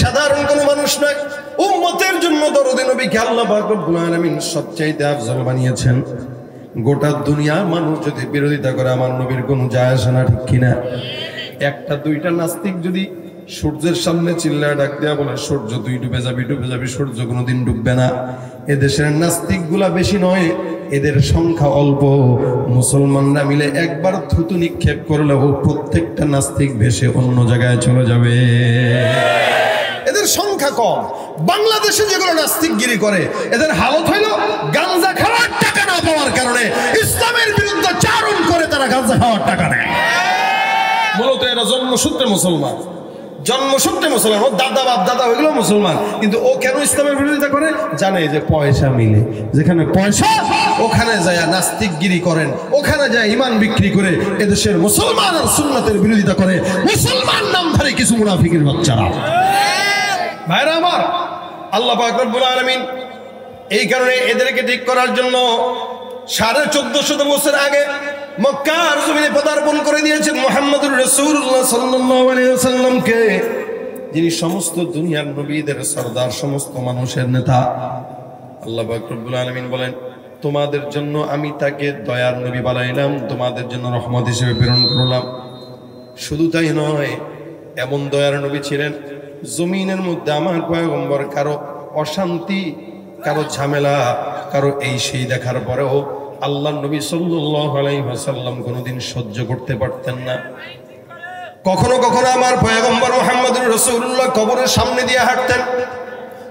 সাধারণ কোনো মানুষ নয়। উম্মতের জন্য দরদে নবীকে আল্লাহ পাক রব্বুল আলামিন সবচাইতে আফজল বানিয়েছেন। গোটা দুনিয়ার মানুষ যদি বিরোধিতা করে, আমার নবীর কোনো যায় আসে না, ঠিক কিনা? একটা দুইটা নাস্তিক যদি সূর্যের সামনে চিল্লায় ডাক দেয়া বলে সূর্য তুই ডুবে যাবি, ডুবে যাবি, সূর্য কোনোদিন ডুববে না। এদেশের নাস্তিক গুলা বেশি নয়, এদের সংখ্যা অল্প। মুসলমানরা মিলে একবার থুতু নিক্ষেপ করলেও প্রত্যেকটা নাস্তিক ভেসে অন্য জায়গায় চলে যাবে। এদের সংখ্যা কম। বাংলাদেশে যেগুলো নাস্তিকগিরি করে, এদের হালত হইল গাঞ্জা খাওয়ার টাকা না পাওয়ার কারণে ইসলামের বিরুদ্ধে চারণ করে তারা গাঞ্জা খাওয়ার টাকা নেয়। মূলত এরা জন্মসূত্রে মুসলমান, জন্মসূত্রে মুসলমান, ও দাদা বাপ দাদা ওইগুলো মুসলমান, কিন্তু ও কেন ইসলামের বিরোধিতা করে? জানে যে পয়সা মিলে, যেখানে পয়সা ওখানে যায় নাস্তিকগিরি করেন, ওখানে যায় ইমান বিক্রি করে এদেশের মুসলমান আর সুন্নাতের বিরোধিতা করে মুসলমান নামধারী কিছু মুনাফিকের বাচ্চারা। ভাইরা আমার, আল্লাহ পাক রব্বুল আলামিন এই কারণে এদেরকে ঠিক করার জন্য 1450 বছর আগে মক্কার জমিনে পদার্পণ করে দিয়েছেন মুহাম্মদুর রাসূলুল্লাহ সাল্লাল্লাহু আলাইহি ওয়াসাল্লামকে, যিনি সমস্ত দুনিয়ার নবীদের সরদার, সমস্ত মানুষের নেতা। আল্লাহ পাক রব্বুল আলামিন বলেন, তোমাদের জন্য আমি তাকে দয়ার নবী বানাইলাম, তোমাদের জন্য রহমত হিসেবে প্রেরণ করলাম। শুধু তাই নয়, এমন দয়ার নবী ছিলেন, জমিনের মধ্যে আমার পয়গম্বর কারো অশান্তি, কারো ঝামেলা, কারো এই সেই দেখার পরেও আল্লাহর নবী সাল্লাল্লাহু আলাইহি ওয়াসাল্লাম কোনোদিন সহ্য করতে পারতেন না। কখনো কখনো আমার পয়গম্বর মুহাম্মদুর রাসূলুল্লাহ কবরের সামনে দিয়ে হাঁটতেন।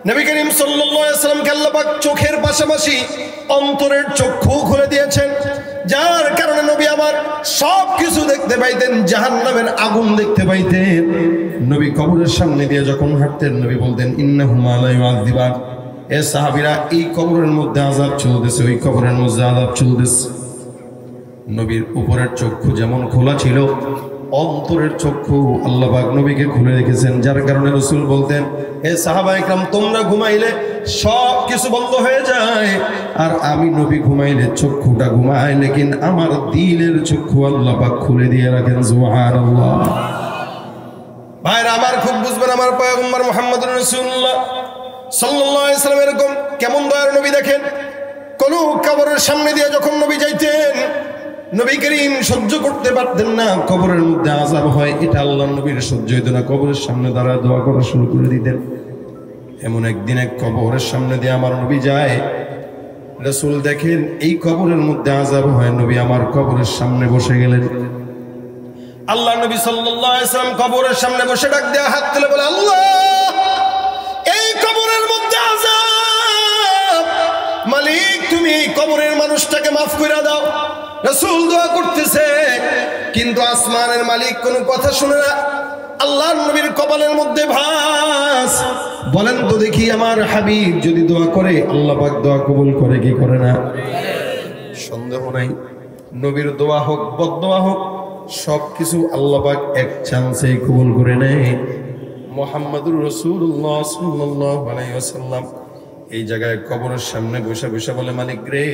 নবী করিম সাল্লাল্লাহু আলাইহি ওয়াসাল্লামকে আল্লাহ পাক চোখের পাশাপাশি অন্তরের চক্ষু খুলে দিয়েছেন, যার কারণে নবী আমার সব কিছু দেখতে পাইতেন, জাহান্নামের আগুন দেখতে পাইতেন। নবী কবরের সামনে দিয়ে যখন হাঁটতেন, নবী বলতেন ইন্নাহুমা লা ইউআযিবান, এ সাহাবীরা এই কবরের মধ্যে আযাব চলতেছে, ওই কবরের মধ্যে আযাব চলতেছে। নবীর উপরের চক্ষু যেমন খোলা ছিল, অন্তরের চক্ষু আল্লাহ পাক নবীকে খুলে রেখেছেন, যার কারণে রাসূল বলতেন, হে সাহাবা ইকরাম, তোমরা ঘুমাইলে সব কিছু বন্ধ হয়ে যায়, আর আমি নবী ঘুমাইলে চক্ষুটা ঘুমাই, লেকিন আমার দিলের চক্ষু আল্লাহ পাক খুলে দিয়ে রাখেন। সুবহানাল্লাহ। ভাইরা আমার, খুব বুঝবেন, আমার পয়গম্বর মুহাম্মদুর রাসূলুল্লাহ সাল্লাল্লাহু আলাইহি ওয়াসাল্লাম এরকম কেমন দয়ার নবী দেখেন। কোন কবরের সামনে দিয়ে যখন নবী যাইতেন, নবী করিম সহ্য করতে পারতেন না, কবরের মধ্যে আযাব হয়, এটা আল্লাহর নবীর সহ্য হইতো না। কবরের সামনে দাঁড়ায় দোয়া করা শুরু করে দিতেন। এমন একদিন এক কবরের সামনে দিয়ে আমার নবী যায়, রাসূল দেখেন এই কবরের মধ্যে আযাব হয়, নবী আমার কবরের সামনে বসে গেলেন। আল্লাহ নবী সাল্লাল্লাহু আলাইহি ওয়াসাল্লাম কবরের সামনে বসে ডাক দেয়া হাত তুলে বলে, আল্লাহ, এই কবরের মধ্যে আযাব, মালিক তুমি এই কবরের মানুষটাকে মাফ করে দাও। রাসূল দোয়া করতেছে, কিন্তু আসমানের মালিক কোনো কথা শুনে না। আল্লাহর নবীর কপালের মধ্যে ভাঁজ। বলেন তো দেখি, আমার হাবিব যদি দোয়া করে, আল্লাহ পাক দোয়া কবুল করে কি করে না? সন্দেহ নাই, নবীর দোয়া হোক বদদোয়া হোক, সবকিছু আল্লাহ পাক এক চান্সেই কবুল করে নেয়। মুহাম্মদুর রাসূলুল্লাহ সাল্লাল্লাহু আলাইহি ওয়াসাল্লাম এই জায়গায় কবরের সামনে বসে বসে বলে, মালিক রে,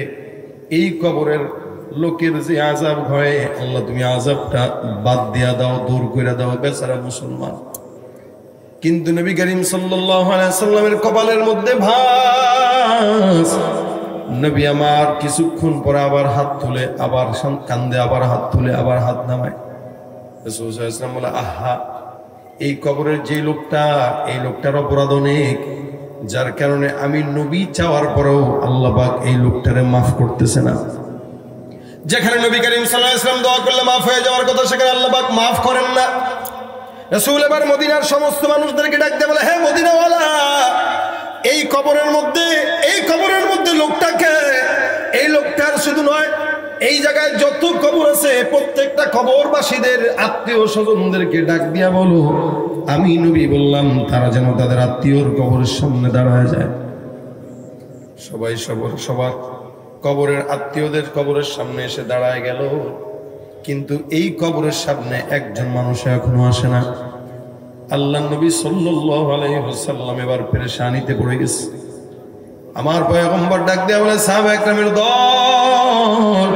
এই কবরের লোকের যে আযাব হয়, আল্লাহ তুমি আযাবটা বাদ দিয়া দাও, দূর করে দাও, বেচারা মুসলমান। কিন্তু নবী করিম সাল্লাল্লাহু আলাইহি ওয়াসাল্লামের কপালের মধ্যে ভাঁজ। নবী আমার কিছুক্ষণ পরে আবার হাত তুলে, আবার কান্দে, আবার হাত তুলে, আবার হাত নামায়। রাসূল সাল্লাল্লাহু আলাইহি ওয়াসাল্লাম বলে, আহা, এই কবরের যে লোকটা, এই লোকটার অপরাধ অনেক, যার কারণে আমি নবী চাওয়ার পরেও আল্লাহ পাক এই লোকটারে মাফ করতেছে না। যেখানে নবী করিম সাল্লাল্লাহু আলাইহি ওয়াসাল্লাম দোয়া করলে মাফ হয়ে যাওয়ার কথা, সেখানে আল্লাহ পাক মাফ করেন না। রাসূল এবার মদিনার সমস্ত মানুষদেরকে ডাক দিয়ে বলে, হে মদিনাওয়ালা, এই কবরের মধ্যে লোকটাকে, এই লোকটার শুধু নয়, এই জায়গায় যত কবর আছে প্রত্যেকটা কবরবাসীদের আত্মীয় স্বজনদেরকে ডাক দিয়া বলো, আমি নবী বললাম তারা যেন তাদের আত্মীয়র কবরের সামনে দাঁড়ায় যায়। সবাই সবার কবরের আত্মীয়দের কবরের সামনে এসে দাঁড়ায় গেল, কিন্তু এই কবরের সামনে একজন মানুষ এখনো আসে না। আল্লাহ নবী সাল্লাল্লাহু আলাইহি ওয়াসাল্লাম এবার পেরেশানিতে পড়ে গেছে। আমার পয়গম্বর ডাক দেয়া বলে, সাহাবা একরামের দল,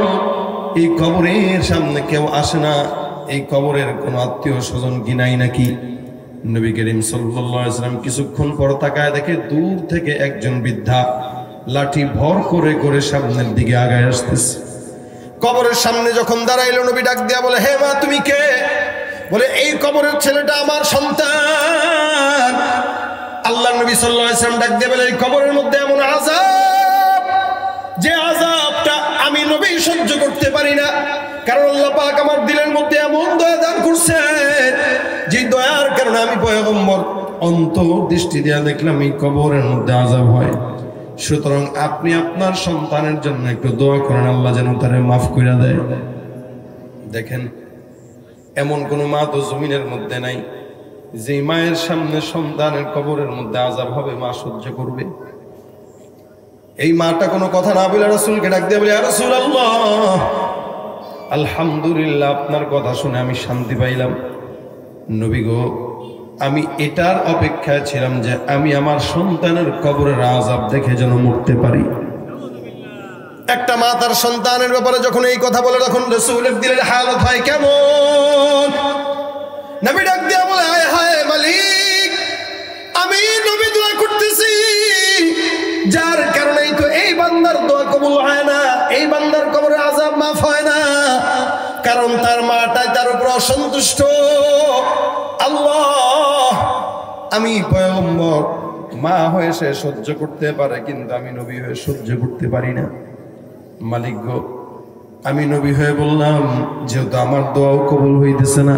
এই কবরের সামনে কেউ আসে না, এই কবরের কোন আত্মীয় স্বজন কি নাই নাকি? নবী করিম সাল্লাল্লাহু আলাইহি ওয়াসাল্লাম কিছুক্ষণ পর তাকায় দেখে দূর থেকে একজন বৃদ্ধা লাঠি ভর করে করে সামনের দিকে আগায় আসতেছে। কবরের সামনে যখন দাঁড়াইলো, নবী ডাক দেয়া বলে, হে মা, তুমি কে? বলে, এই কবরের ছেলেটা আমার সন্তান। আল্লাহ নবী সাল্লাল্লাহু আলাইহি ওয়াসাল্লাম ডাক দিয়ে বলে, এই কবরের মধ্যে এমন আযাব, যে আযাবটা আমি নবী সহ্য করতে পারি না, কারণ আল্লাহ পাক আমার দিলের মধ্যে এমন দয়া দান করছে, যে দয়ার কারণে আমি পয়গম্বর অন্তর্দৃষ্টি দিয়া দেখলাম এই কবরের মধ্যে আযাব হয়। সুতরাং আপনি আপনার সন্তানের জন্য একটু দোয়া করেন, আল্লাহ যেন তারে মাফ করে দেয়। দেখেন, এমন কোন মা তো জমিনের মধ্যে নাই যে মায়ের সামনে সন্তানের কবরের মধ্যে আযাব হবে মা সহ্য করবে। এই মাটা কোনো কথা না বলে রাসূলকে ডাক দিয়ে বলে, ইয়া রাসূলুল্লাহ, আলহামদুলিল্লাহ, আপনার কথা শুনে আমি শান্তি পাইলাম। নবী গো, আমি এটার অপেক্ষায় ছিলাম যে আমি আমার সন্তানের কবরের আযাব দেখে যেন মরতে পারি। একটা মা তার সন্তানের ব্যাপারে যখন এই কথা বলে, তখন রাসূলের দিলের হালত হয় কেমন? নবী ডাক দিয়া বলে, হায় হায় মালিক, আমি নবী দোয়া করতেছি, যার কারণেই তো এই বান্দার দোয়া কবুল হয় না। কারণ তার মাটাই তার উপর অসন্তুষ্ট। আল্লাহ, আমি পয়গম্বর, মা হয়ে সে সহ্য করতে পারে, কিন্তু আমি নবী হয়ে সহ্য করতে পারি না। মালিক গো, আমি নবী হয়ে বললাম, যেহেতু আমার দোয়াও কবুল হইতেছে না,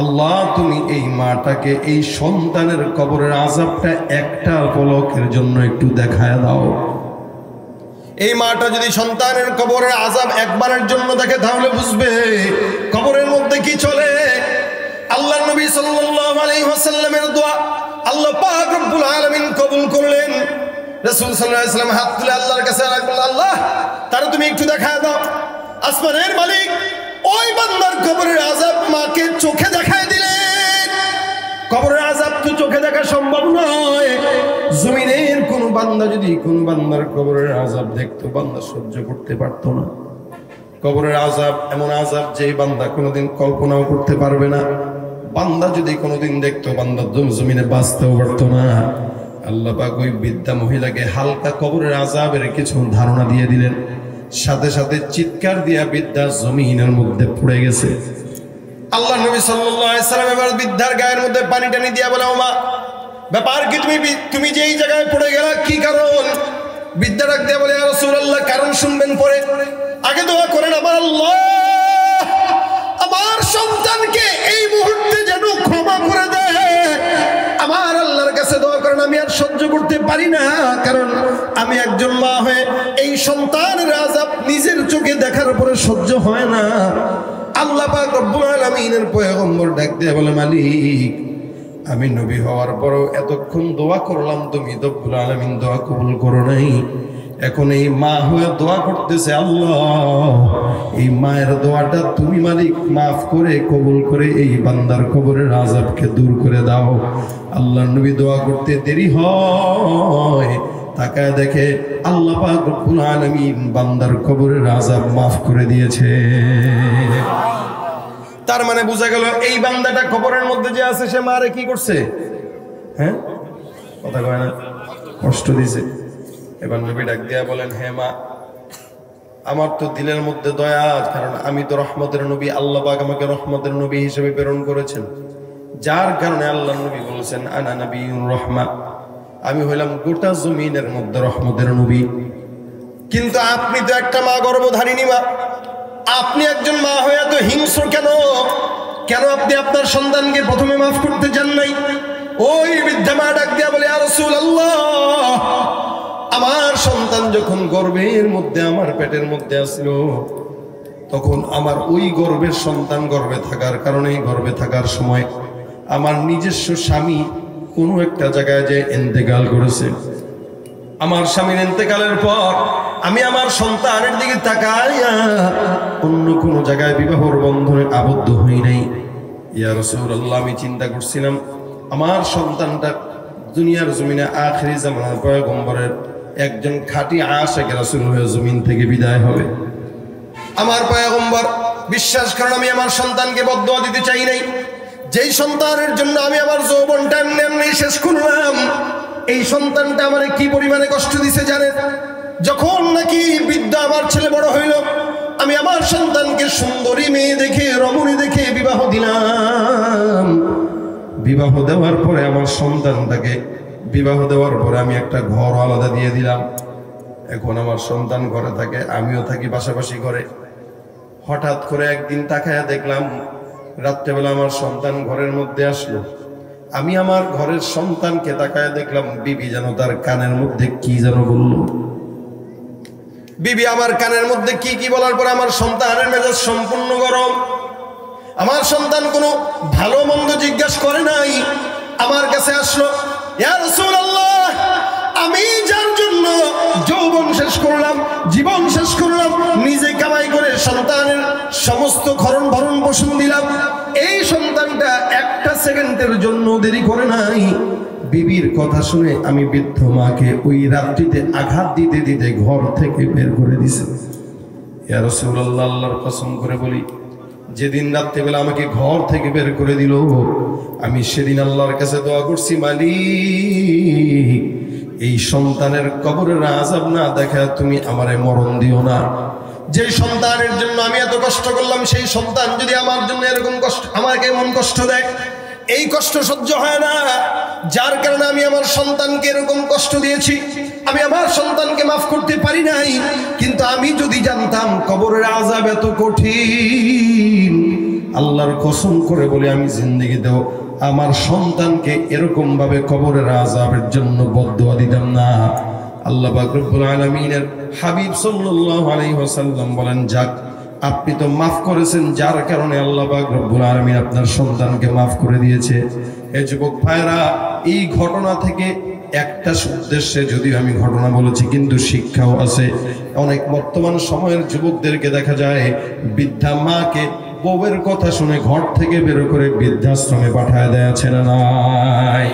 আল্লাহ তুমি এই মাটাকে, এই সন্তানের কবরের আযাবটা একটা পলকের জন্য একটু দেখায় দাও। এই মাটা যদি সন্তানের কবরের আযাব একবারের জন্য দেখে, তাহলে বুঝবে কবরের মধ্যে কি চলে। আল্লাহ নবী সাল্লাল্লাহু আলাইহি ওয়াসাল্লামের দোয়া আল্লাহ পাক রব্বুল আলামিন কবুল করলেন। রাসূল সাল্লাল্লাহু আলাইহি ওয়াসাল্লাম হাত তুলে আল্লাহর কাছে রাখলেন, আল্লাহ তারা তুমি একটু দেখায় দাও। আসমানের মালিক ওই বান্দার কবরের আযাব মাকে চোখে দেখায় দিলেন। কবরের আযাব তো চোখে দেখা সম্ভব নয়। জমিনের কোন বান্দা যদি কোন বান্দার কবরের আযাব দেখতো, বান্দা সহ্য করতে পারতো না। কবরের আযাব এমন আযাব যে বান্দা কোনোদিন কল্পনাও করতে পারবে না। বান্দা যদি কোনোদিন দেখতো, বান্দা জমিনে বাঁচতেও পারতো না। আল্লাহ পাক ওই বৃদ্ধা মহিলাকে হালকা কবরের আযাবের কিছু ধারণা দিয়ে দিলেন। সাথে সাথে চিৎকার দিয়া বৃদ্ধা জমিনের মধ্যে পড়ে গেছে। আল্লাহ নবী সাল্লাল্লাহু আলাইহি সাল্লাম এবার বৃদ্ধার গায়ের মধ্যে পানি টানি দিয়া বলে, ও মা, ব্যাপার কি, তুমি যে এই জায়গায় পড়ে গেলা, কি কারণ? বৃদ্ধা ডাক দিয়া বলে, ইয়া রাসূলুল্লাহ, কারণ শুনবেন পরে, আগে দোয়া করেন আমার আল্লাহ আমার সন্তানকে এই মুহূর্তে যেন ক্ষমা করে দেয়। আমার আল্লাহর কাছে দোয়া করেন, আমি আর সহ্য করতে পারি না, কারণ আমি একজন মা হয়ে এই সন্তানের আযাব নিজের চোখে দেখার পরে সহ্য হয় না। আল্লাহ পাক রব্বুল আলামিনের পয়গম্বর ডাক দিয়ে বলে, মালিক, আমি নবী হওয়ার পরও এতক্ষণ দোয়া করলাম, তুমি রব্বুল আলামিন দোয়া কবুল করো নাই। এখন এই মা হয়ে দোয়া করতেছে, আল্লাহ এই মায়ের দোয়াটা তুমি মালিক মাফ করে কবুল করে এই বান্দার কবরের আযাবকে দূর করে দাও। আল্লাহর নবী দোয়া করতে দেরি হয়, তাকায় দেখে আল্লাহ পাক রব্বুল আলামিন বান্দার কবরের আযাব মাফ করে দিয়েছে। তার মানে বোঝা গেল এই বান্দাটা কবরের মধ্যে যে আছে সে মারে কি করছে? হ্যাঁ, কথা কয় না, কষ্ট দিছে। এবার নবী ডাক দিয়া বলেন, হে মা, আমার তো দিলের মধ্যে দয়া, কারণ আমি তো রহমতের নবী, আল্লাহ পাক আমাকে রহমতের নবী হিসেবে প্রেরণ করেছেন, যার কারণে আল্লাহ নবী বলেছেন, আনা নবিয়্যুর রাহমা, আমি হইলাম গোটা জমিনের মধ্যে রহমতের নবী। কিন্তু আপনি তো একটা মা গর্ভধারিণী মা, আপনি একজন মা হয়ে এত হিংস্র কেন? কেন আপনি আপনার সন্তানকে প্রথমে মাফ করতে চান নাই? ওই বৃদ্ধা মা ডাক দিয়া বলে, ইয়া রাসূলুল্লাহ, আমার সন্তান যখন গর্ভের মধ্যে আমার পেটের মধ্যে আসলো, তখন আমার ওই গর্ভের সন্তান গর্ভে থাকার কারণে, গর্ভে থাকার সময় আমার নিজস্ব স্বামী কোনো একটা জায়গায় যে ইন্তেকাল করেছে। আমার স্বামীর ইন্তেকালের পর আমি আমার সন্তানের দিকে তাকাইয়া অন্য কোনো জায়গায় বিবাহর বন্ধনে আবদ্ধ হই নাই। ইয়া রাসূলুল্লাহ, আমি চিন্তা করছিলাম আমার সন্তানটা দুনিয়ার জমিনে আখিরি জামানার পয়গম্বরের একজন খাঁটি আশিক রাসূল হয়ে জমিন থেকে বিদায় হবে। আমার পয়গম্বর বিশ্বাস করেন, আমি আমার সন্তানকে বদদুয়া দিতে চাই নাই। যেই সন্তানের জন্য আমি আমার যৌবনটা এমনি শেষ করলাম, এই সন্তানটা আমার কি পরিমাণে কষ্ট দিছে জানেন? যখন নাকি বৃদ্ধ আমার ছেলে বড় হইল, আমি আমার সন্তানকে সুন্দরী মেয়ে দেখে, রমণী দেখে বিবাহ দিলাম। বিবাহ দেওয়ার পরে আমার সন্তানটাকে বিবাহ দেওয়ার পরে আমি একটা ঘর আলাদা দিয়ে দিলাম। এখন আমার সন্তান ঘরে থাকে, আমিও থাকি পাশাপাশি ঘরে। হঠাৎ করে একদিন তাকায়া দেখলাম রাত্রেবেলা আমার সন্তান ঘরের মধ্যে আসলো। আমি আমার ঘরের সন্তানকে তাকায়া দেখলাম বিবি যেন তার কানের মধ্যে কি যেন বলল। বিবি আমার কানের মধ্যে কি কি বলার পরে আমার সন্তানের মেজাজ সম্পূর্ণ গরম। আমার সন্তান কোনো ভালো মন্দ জিজ্ঞাসা করে নাই, আমার কাছে আসলো, ইয়া রাসূলুল্লাহ, আমি যার জন্য যৌবন শেষ করলাম, জীবন শেষ করলাম, নিজে কামাই করে সন্তানের সমস্ত খরণ ভরণ পোষণ দিলাম, এই সন্তানটা একটা সেকেন্ডের জন্য দেরি করে নাই। বিবির কথা শুনে আমি বৃদ্ধ মাকে ওই রাত্রিতে আঘাত দিতে দিতে ঘর থেকে বের করে দিছে। ইয়া রাসূলুল্লাহ, আল্লাহর কসম করে বলি, যেদিন রাত্রিবেলা আমাকে ঘর থেকে বের করে দিল, আমি সেদিন আল্লাহর কাছে দোয়া করছি, মালিক, এই সন্তানের কবরের আযাব না দেখা তুমি আমারে মরণ দিও না। যে সন্তানের জন্য আমি এত কষ্ট করলাম, সেই সন্তান যদি আমার জন্য এরকম কষ্ট, আমাকে এমন কষ্ট দেয়, এই কষ্ট সহ্য হয় না, যার কারণে আমি আমার সন্তানকে এরকম কষ্ট দিয়েছি, আমি আমার সন্তানকে মাফ করতে পারি নাই। কিন্তু আমি যদি জানতাম কবরের আযাব এত কঠিন, আল্লাহর কসম করে বলে আমি জিন্দেগিতেও আমার সন্তানকে এরকম ভাবে কবরের আযাবের জন্য বদদুয়া দিতাম না। আল্লাহ পাক রব্বুল আলামিনের হাবিব সাল্লাল্লাহু আলাইহি ওয়াসাল্লাম বলেন, যাক আপনি তো মাফ করেছেন, যার কারণে আল্লাহ পাক রব্বুল আলামিন আপনার সন্তানকে মাফ করে দিয়েছে। এই যুবক ভাইরা, এই ঘটনা থেকে একটা উদ্দেশ্যে যদিও আমি ঘটনা বলেছি, কিন্তু শিক্ষাও আছে। অনেক বর্তমান সময়ের যুবকদেরকে দেখা যায় বৃদ্ধা মাকে বউয়ের কথা শুনে ঘর থেকে বের করে বৃদ্ধাশ্রমে পাঠায় দেয়, আছে না নাই?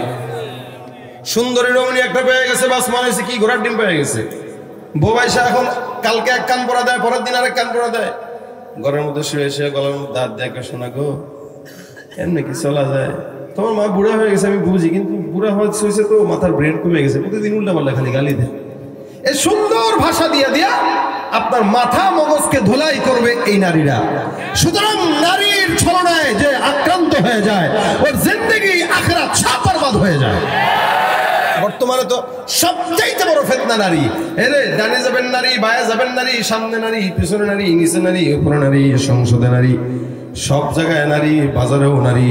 সুন্দরী রমণী একটা পেয়ে গেছে, বাস মনে হয়েছে কি ঘোড়ার ডিম পেয়ে গেছে। বউ এসে এখন কালকে এক কান পরা দেয়, পরের দিন আরেক কান পরা দেয়, ঘরের মধ্যে শুয়ে এসে গলার মধ্যে হাত দেখে, শোনা গো এমনি কি চলা যায়? তোমার মা বুড়া হয়ে গেছে আমি বুঝি, কিন্তু বুড়া হয়েছে তো মাথার ব্রেন কমে গেছে, প্রতিদিন উল্টা পাল্টা খালি গালি দেয়। এই সুন্দর ভাষা দিয়া দিয়া আপনার মাথা মগজকে ধোলাই করবে এই নারীরা। সুতরাং নারীর ছলনায় যে আক্রান্ত হয়ে যায়, ওর জিন্দেগি আখিরাত সব বরবাদ হয়ে যায়। বর্তমানে তো সবচাইতে বড় ফিতনা নারী। এরে ডানে যাবেন নারী, বায়ে যাবেন নারী, সামনে নারী, পিছনে নারী, নিচে নারী, উপরে নারী, সংসদে নারী, সব জায়গায় নারী, বাজারেও নারী।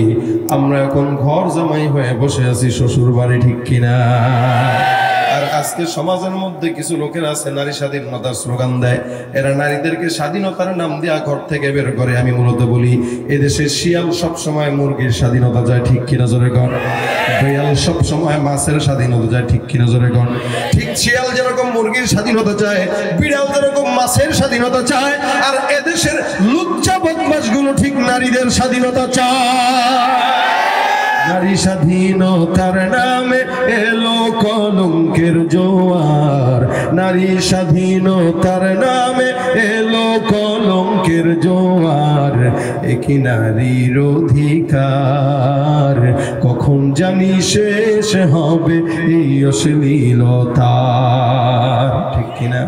আমরা এখন ঘর জামাই হয়ে বসে আছি শ্বশুর বাড়ি, ঠিক কিনা? আর আজকে সমাজের মধ্যে কিছু লোকের আছে নারী স্বাধীনতার স্লোগান দেয়, এরা নারীদেরকে স্বাধীনতার নাম দিয়া ঘর থেকে বের করে। আমি মূলত বলি, এদেশে শিয়াল সবসময় মুরগির স্বাধীনতা যায়, ঠিক কিনা জোরে কর? বিড়াল সবসময় মাছের স্বাধীনতা যায়, ঠিক কিনা জোরে কর? ঠিক শিয়াল যেরকম মুরগির স্বাধীনতা চায়, বিড়াল যেরকম মাছের স্বাধীনতা চায়, আর এদেশের লুচ্চা বদমাশগুলো ঠিক নারীদের স্বাধীনতা চায়। নারী স্বাধীনতার নামে এলো কলঙ্কের জোয়ার, নারী স্বাধীনতার নামে এলো কলঙ্কের জোয়ার, একই নারীর অধিকার কখন জানি শেষ হবে এই অশ্লীলতা, ঠিক কিনা?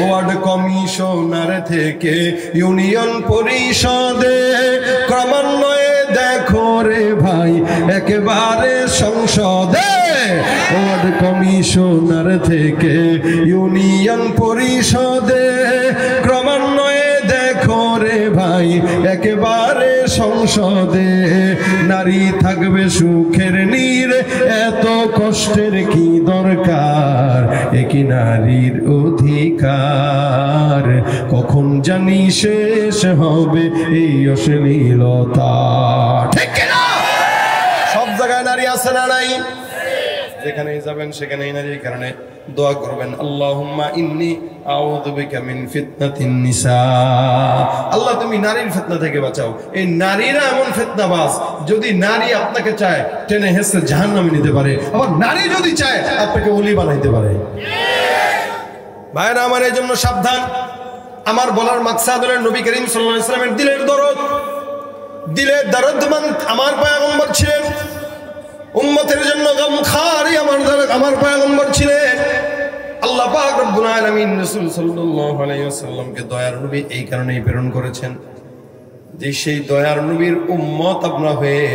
ওয়ার্ড কমিশনার থেকে ইউনিয়ন পরিষদে ক্রমান্বয়ে দেখো রে ভাই একেবারে সংসদে, ওয়ার্ড কমিশনার থেকে ইউনিয়ন পরিষদে ক্রমান্বয়ে দেখো রে ভাই একেবারে সংসদে, নারী থাকবে সুখের নীড়ে, এত কষ্টের কি দরকার, একই নারীর অধিকার কখন জানি শেষ হবে এই অশ্লীলতা, ঠিক না? সব জায়গায় নারী আছে না নাই? যেখানেই যাবেন সেখানেই নারীর কারণে দোয়া করবেন, আল্লাহুম্মা ইন্নী আউযু বিকা মিন ফিতনাতিন নিসা। আল্লাহ তুমি নারীর ফিতনা থেকে বাঁচাও। এই নারীরা এমন ফিতনাবাজ, যদি নারী আপনাকে চায় টেনে হেসে জাহান্নামে নিতে পারে, আবার নারী যদি চায় আপনাকে ওলি বানাইতে পারে। ভাইরা আমার, এই জন্য সাবধান। আমার বলার মাকসাদ হলো নবী করিম সাল্লাল্লাহু আলাইহি ওয়াসাল্লামের দিলের দরদ, দিলের দরদমান আমার পয়গম্বর ছিলেন, উম্মতের জন্য গমখারি আমার পয়গম্বর ছিলেন। আল্লাহ পাক রব্বুল আলামিন রাসূল সাল্লাল্লাহু আলাইহি ওয়াসাল্লামকে দয়ার নবী এই কারণেই প্রেরণ করেছেন যে সেই দয়ার নবীর উম্মত আমরা হয়ে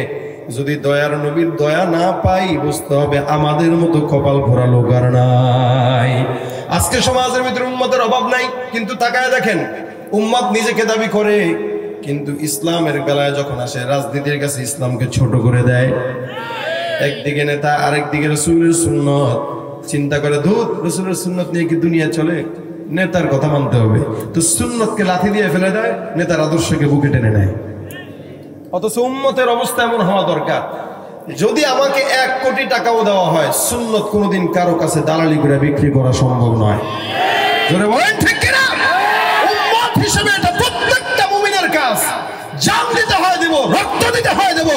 যদি দয়ার নবীর দয়া না পাই, বুঝতে হবে আমাদের মতো কপাল ভরা লোক আর নাই। আজকে সমাজের ভিতরে উম্মতের অভাব নাই, কিন্তু তাকায় দেখেন উম্মত নিজেকে দাবি করে, কিন্তু ইসলামের বেলায় যখন আসে রাজনীতির কাছে ইসলামকে ছোট করে দেয়। একদিকে নেতা, আরেকদিকে রাসূলের সুন্নত। চিন্তা করে ধুত, রাসূলের সুন্নত নিয়ে কি দুনিয়া চলে? নেতার কথা মানতে হবে, তো সুন্নতকে লাথি দিয়ে ফেলে দেয়, নেতার আদর্শকে বুকে টেনে নেয়। অথচ উম্মতের অবস্থা এমন হওয়া দরকার, যদি আমাকে 1 কোটি টাকাও দেওয়া হয়, সুন্নত কোনোদিন কারো কাছে দালালি করে বিক্রি করা সম্ভব নয়। জোরে বলেন ঠিক কিনা? উম্মত হিসেবে এটা প্রত্যেকটা মুমিনের কাজ। জান দিতে হয় দেব, রক্ত দিতে হয় দেব।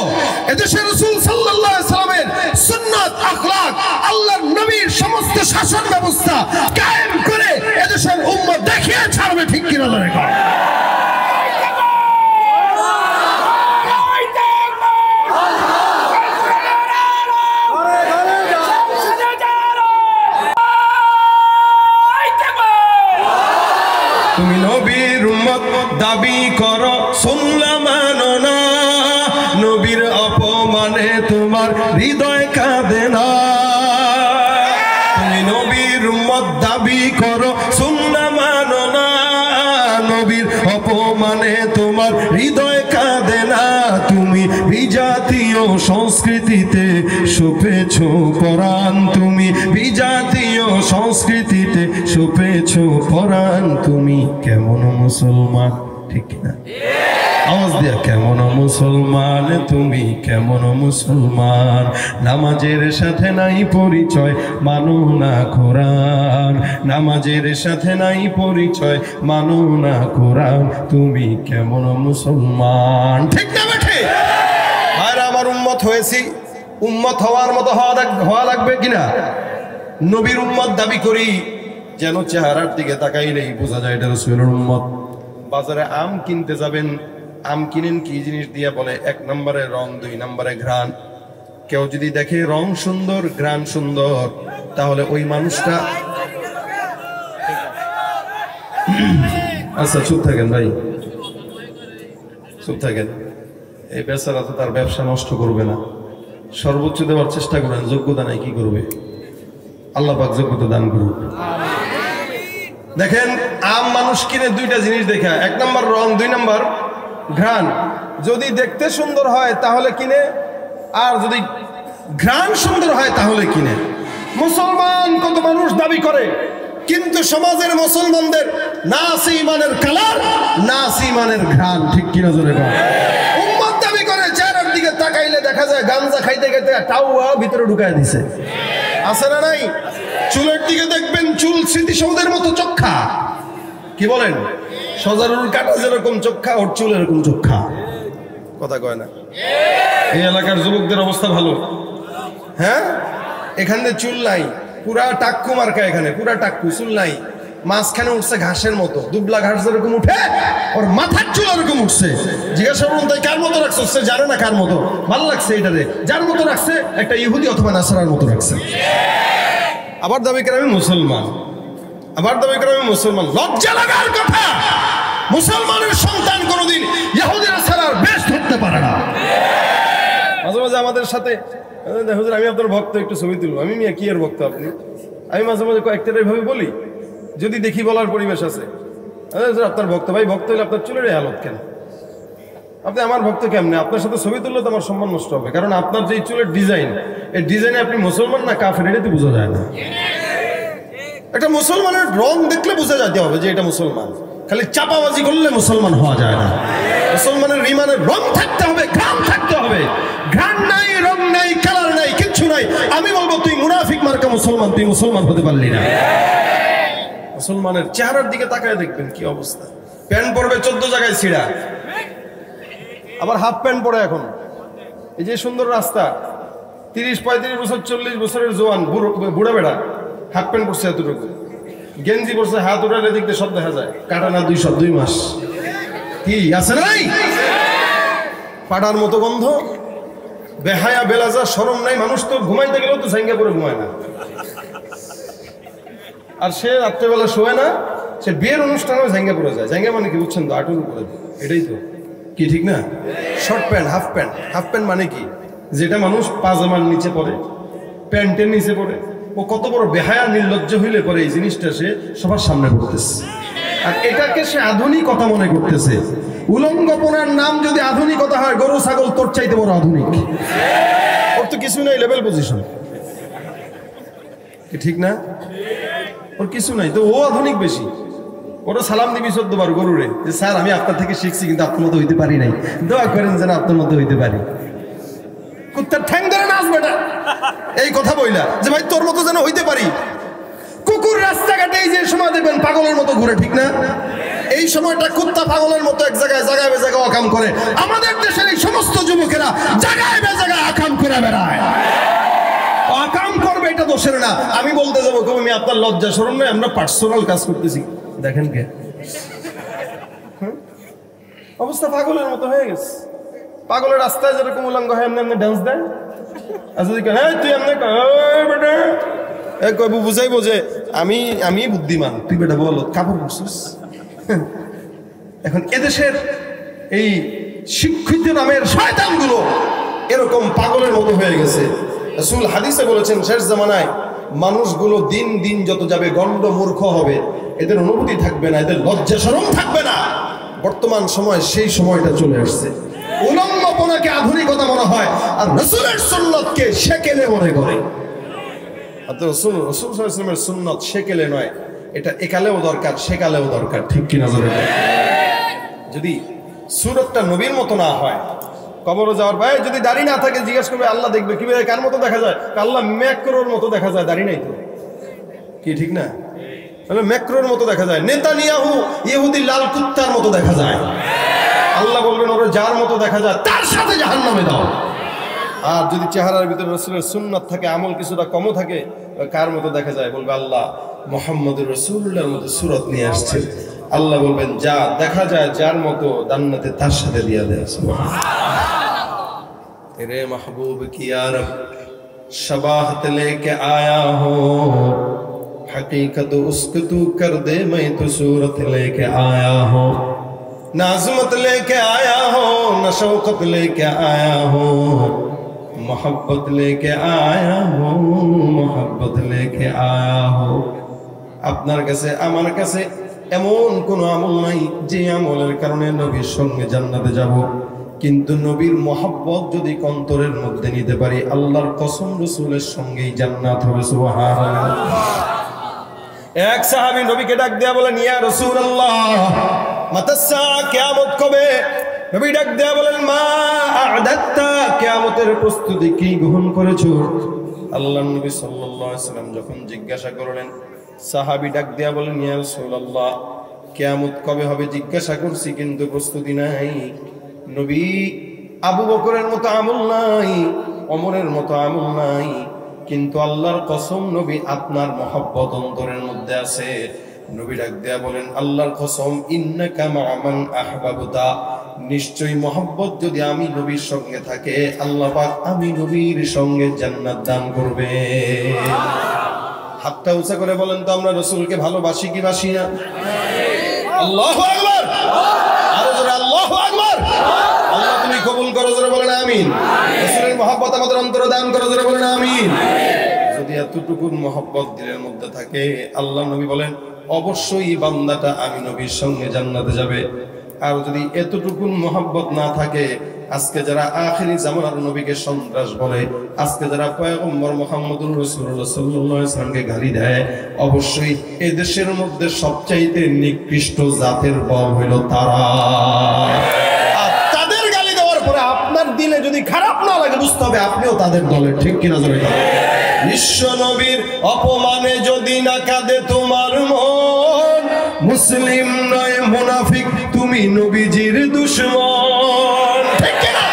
এদেশের রাসূল সাল্লাল্লাহু আলাইহি সাল্লামের সুন্নাত, আখলাক, আল্লাহর নবীর সমস্ত শাসন ব্যবস্থা কায়েম করে এদেশের উম্মত দেখিয়ে ছাড়বে, ঠিক কিনা জোরে বলেন। তুমি নবীর উম্মত দাবি করো সুন্নাহ মানো না, নবীর অপমানে তোমার হৃদয় কাঁদে না। তুমি নবীর উম্মত দাবি করো সুন্নাহ মানো না, নবীর অপমানে তোমার হৃদয় কাঁদে না। তুমি বিজাতীয় সংস্কৃতিতে সপেছ পরাণ, তুমি বিজাতীয় সংস্কৃতিতে সপেছ পরাণ। তুমি কেমন মুসলমান, ঠিক না? আওয়াজ দিয়া, কেমন মুসলমান তুমি, কেমন মুসলমান? নামাজের সাথে নাই পরিচয়, মানো না কোরআন। নামাজের সাথে নাই পরিচয়, মানো না কোরআন। তুমি কেমন মুসলমান, ঠিক না বেঠে? আর আমার উম্মত হয়েছি, উম্মত হওয়ার মতো হওয়া লাগবে কিনা? নবীর উম্মত দাবি করি, যেন চেহারার দিকে তাকাইলেই বোঝা যায় এটা রাসূলের উম্মত। বাজারে আম কিনতে যাবেন, আম কিনেন কি জিনিস দিয়ে? বলে 1 নম্বরে রং, 2 নম্বরে ঘ্রাণ। কেউ যদি দেখে রং সুন্দর, ঘ্রাণ সুন্দর, তাহলে ওই মানুষটা, আচ্ছা চুপ থাকেন ভাই, চুপ থাকেন। এই বেচারা তো তার ব্যবসা নষ্ট করবে না, সর্বোচ্চ দেওয়ার চেষ্টা করেন। যোগ্যতা নাই, কি করবে? আল্লাহ পাক যোগ্যতা দান করুন। দেখেন, আম মানুষ কিনে 2টা জিনিস দেখা, 1 নম্বর রং, 2 নম্বর ঘ্রাণ। যদি দেখতে সুন্দর হয় তাহলে কিনে, আর যদি ঘ্রাণ সুন্দর হয় তাহলে কিনে। মুসলমান কত মানুষ দাবি করে, কিন্তু সমাজের মুসলমানদের না আছে ইমানের কালার, না আছে ইমানের ঘ্রাণ, ঠিক কিনা জোরে বল? উম্মত দাবি করে, চেহারার দিকে তাকাইলে দেখা যায় গাঞ্জা খাইতে খাইতে টাউয়া ভিতরে ঢুকায় দিছে, আছে না নাই? চুলের দিকে দেখবেন, চুল স্মৃতিসৌধের মতো চোখা। কি বলেন? সজারুর কাটা যেরকম চোখা, ওর চুল এরকম চোখা। কথা কয় না? এই এলাকার যুবকদের অবস্থা ভালো, হ্যাঁ? এখানে চুল নাই, পুরা টাক্কু মার্কা, এখানে পুরা টাক্কু, চুল নাই। মাঝখানে উঠছে ঘাসের মতো, দুবলা ঘাস যেরকম উঠে, ওর মাথার চুল এরকম উঠছে। জিজ্ঞাসা করুন তাই কার মতো রাখছে? সে জানে না কার মতো, ভালো লাগছে এটারে। যার মতো রাখছে, একটা ইহুদি অথবা নাসারার মতো রাখছে। আবার দাবি করে আমি মুসলমান, আবার দাবি করে আমি মুসলমান। লজ্জা লাগার কথা, মুসলমানের সন্তান কোনোদিন ইহুদি নাসারার বেশ ধরতে পারে না। মাঝে মাঝে আমাদের সাথে, হুজুর আমি আপনার ভক্ত, একটু ছবি তুলবো। আমি মিয়া কি এর ভক্ত আপনি? আমি মাঝে মাঝে কয়েকটা এইভাবে বলি, যদি দেখি বলার পরিবেশ আছে। আপনার ভক্ত, ভাই ভক্ত হলে আপনার চুলের এই হালত কেন? আপনি আমার ভক্ত কেমনে? আপনার সাথে ছবি তুললে তো আমার সম্মান নষ্ট হবে, কারণ আপনার যে চুলের ডিজাইন, এই ডিজাইনে আপনি মুসলমান না কাফের এটা তো বোঝা যায় না। একটা মুসলমানের রং দেখলে বোঝা যেতে হবে যে এটা মুসলমান। খালি চাপাবাজি করলে মুসলমান হওয়া যায় না। মুসলমানের ইমানের রং থাকতে হবে, ঘ্রাণ থাকতে হবে। ঘ্রাণ নাই, রং নাই, কালার নাই, কিচ্ছু নাই। আমি বলবো তুই মুনাফিক মার্কা মুসলমান, তুই মুসলমান হতে পারলি না। মুসলমানের চেহারার দিকে তাকায় দেখবেন কি অবস্থা। প্যান্ট পরবে 14 জায়গায় ছিঁড়া, আবার হাফ প্যান্ট পরে। এখন এই যে সুন্দর রাস্তা, 30-35 বছর 40 বছরের জোয়ান বুড়া বেড়া হাফ প্যান্ট পরছে এতটুকু, গেঞ্জি পরছে, হাত উঠালে দেখতে সব দেখা যায়। কাটা না 2 মাস, কি আছে নাই? পাড়ার মতো গন্ধ, বেহায়া বেলাজা, শরম নাই। মানুষ তো ঘুমাইতে গেলেও তো জায়গা পরে ঘুমায় না, আর সে রাত্রেবেলা শোয় না, সে বিয়ের অনুষ্ঠানেও জায়গা পরে যায়। জায়গা মানে কি বুঝছেন তো? আটুর উপরে, এটাই তো, কি ঠিক না? Short pant, half pant. Half pant মানে কি? যেটা মানুষ পাজামার নিচে পরে, প্যান্টের নিচে পরে। ও কত বড় বেহায়া নির্লজ্জ হইলে পরে এই জিনিসটা সে সবার সামনে করতেছে, আর এটাকে সে আধুনিকতা মনে করতেছে। উলঙ্গপনার নাম যদি আধুনিকতা হয়, গরু ছাগল তোর চাইতে বড় আধুনিক। ওর তো কিছু নাই, লেভেল পজিশন, ঠিক না? ওর কিছু নাই, তো ও আধুনিক বেশি। ওরা সালাম দিবি 14 বার গরুরে, যে স্যার আমি আপনার থেকে শিখছি, কিন্তু আপনার মতো হইতে পারি নাই, দোয়া করেন যেন আপনার মতো হইতে পারি। কুত্তার ঠ্যাং ধরে নাচ বেটা, এই কথা বইলা যে ভাই তোর মতো যেন হইতে পারি। কুকুর রাস্তাঘাটে এই যে সময় দেখবেন পাগলের মতো ঘুরে, ঠিক না? এই সময়টা কুত্তা পাগলের মতো এক জায়গায় জায়গায় বেজায়গায় আকাম করে। আমাদের দেশের এই সমস্ত যুবকেরা জায়গায় বেজায়গায় আকাম করে বেড়ায়। আকাম করবে এটা দোষের না। আমি বলতে যাবো আমি আপনার লজ্জা শরম নয়, আমরা পার্সোনাল কাজ করতেছি। দেখেন কে অবস্থা, পাগলের মতো হয়ে গেছে। পাগলের রাস্তায় যেরকম উলঙ্গ হয় এমনি এমনি ডান্স দেয়। আর যদি তুই এমনি বুঝাইবো যে আমি বুদ্ধিমান, তুই বেটা বল কাপড় পরছিস, এখন এদেশের এই শিক্ষিত নামের শয়তানগুলো এরকম পাগলের মতো হয়ে গেছে। রাসূল হাদিসে বলেছেন শেষ জামানায় মানুষগুলো দিন দিন যত যাবে গণ্ড মূর্খ হবে, এদের অনুভূতি থাকবে না, এদের লজ্জা শরম থাকবে না। বর্তমান সময় সেই সময়টা চলে আসছে। উলঙ্গপনাকে আধুনিকতা মনে হয়, আর রাসূলের সুন্নতকে সেকেলে মনে করে। রাসূল সাল্লাল্লাহু আলাইহি ওয়াসাল্লামের সুন্নত সেকেলে নয়, এটা একালেও দরকার সেকালেও দরকার, ঠিক কিনা জোরে? যদি সুরতটা নবীর মতো না হয়, কবরে যাওয়ার ভাই যদি দাড়ি না থাকে জিজ্ঞেস করবে আল্লাহ দেখবে কিভাবে, কার মতো দেখা যায়? আল্লাহ ম্যাক্রোর মতো দেখা যায়, দাড়ি নাই তো, কি ঠিক না? তাহলে ম্যাক্রোর মতো দেখা যায়। নেতানিয়াহু ইহুদি লাল কুত্তার মতো দেখা যায়। আল্লাহ বলবেন ওরা যার মতো দেখা যায় তার সাথে জাহান্নামে দাও। আর যদি চেহারার ভিতরে রাসূলের সুন্নাত থাকে, আমল কিছুটা কমও থাকে, কার মতো দেখা যায়? বলবে আল্লাহ মুহাম্মদুর রাসূলুল্লাহর মতো সুরত নিয়ে আসছে। আল্লাহ বলবেন যা দেখা যায় যার মতো জান্নাতে তার সাথে দিয়ে দেয়। তেরে মাহবুব কি আরব शबाहत लेके आया हो, हकीकत उसको तू कर दे, मैं तो सूरत लेके आया हो, नाज़मत लेके आया हो, न शौकत लेके आया हो, मोहब्बत लेके आया हो, मोहब्बत लेके आया हो। আপনার কাছে আমার কাছে এমন কোন আমল নাই যে আমলের কারণে নবীর সঙ্গে জান্নাতে যাব, কিন্তু নবীর মহব্বত যদি অন্তরের মধ্যে নিতে পারি, আল্লাহর কসম রাসূলের সঙ্গেই জান্নাত হবে। সুবহানাল্লাহ। এক সাহাবী নবীকে ডাক দেয়া বলেন ইয়া রাসূলুল্লাহ মাতাসসা, কিয়ামত কবে? নবী ডাক দেয়া বলেন মা আ'দাত্তা, কিয়ামতের প্রস্তুতি কি গ্রহণ করেছো? আল্লাহর নবী সাল্লাল্লাহু আলাইহি ওয়াসাল্লাম যখন জিজ্ঞাসা করলেন, সাহাবী ডাক দেয়া বলেন ইয়া রাসূলুল্লাহ কিয়ামত কবে হবে জিজ্ঞাসা করছি কিন্তু প্রস্তুতি নাই। নবী আবু বকরের মতো আমল নাই, ওমরের মতো আমল নাই, কিন্তু আল্লাহর কসম নবী আপনার মহব্বত অন্তরের মধ্যে আছে। নবী ডাক দেয়া বলেন আল্লাহর কসম ইন্নাকা মা'a মান আহবাবতা, নিশ্চয়ই মহব্বত যদি আমি নবীর সঙ্গে থাকে আল্লাহ পাক আমি নবীর সঙ্গে জান্নাত দান করবে। হাতটা উঁচা করে বলেন তো আমরা রাসূলকে ভালোবাসি কি বাসি না? আল্লাহু আকবার, আরো জোরে আল্লাহু আকবার। আল্লাহ তুমি কবুল করো, জোরে বলেন আমিন। রাসূলের মহব্বত আমাদের অন্তরে দান করো, জোরে বলেন আমিন। যদি এতটুকু মহব্বত দিলের মধ্যে থাকে, আল্লাহ নবী বলেন অবশ্যই বান্দাটা আমি নবীর সঙ্গে জান্নাতে যাবে। আর যদি এতটুকু মহব্বত না থাকে, আজকে যারা আখিরি জামানার নবীকে সন্ত্রাস বলে, আজকে যারা পয়গম্বর মুহাম্মদুর রাসূলুল্লাহ সাল্লাল্লাহু আলাইহি ওয়াসাল্লামকে গালি দেয়, অবশ্যই এই দেশের মধ্যে সবচাইতে নিকৃষ্ট জাতের বল হইল তারা। আর তাদের গালি দেওয়ার পরে আপনার দিলে যদি খারাপ না লাগে, বুঝতে হবে আপনিও তাদের দলের, ঠিক কিনা জোরে বলেন? বিশ্ব নবীর অপমানে যদি না কাঁদে তোমার মন, মুসলিম নয় মুনাফিক তুমি নবীজির দুশমন, ঠিক কিনা?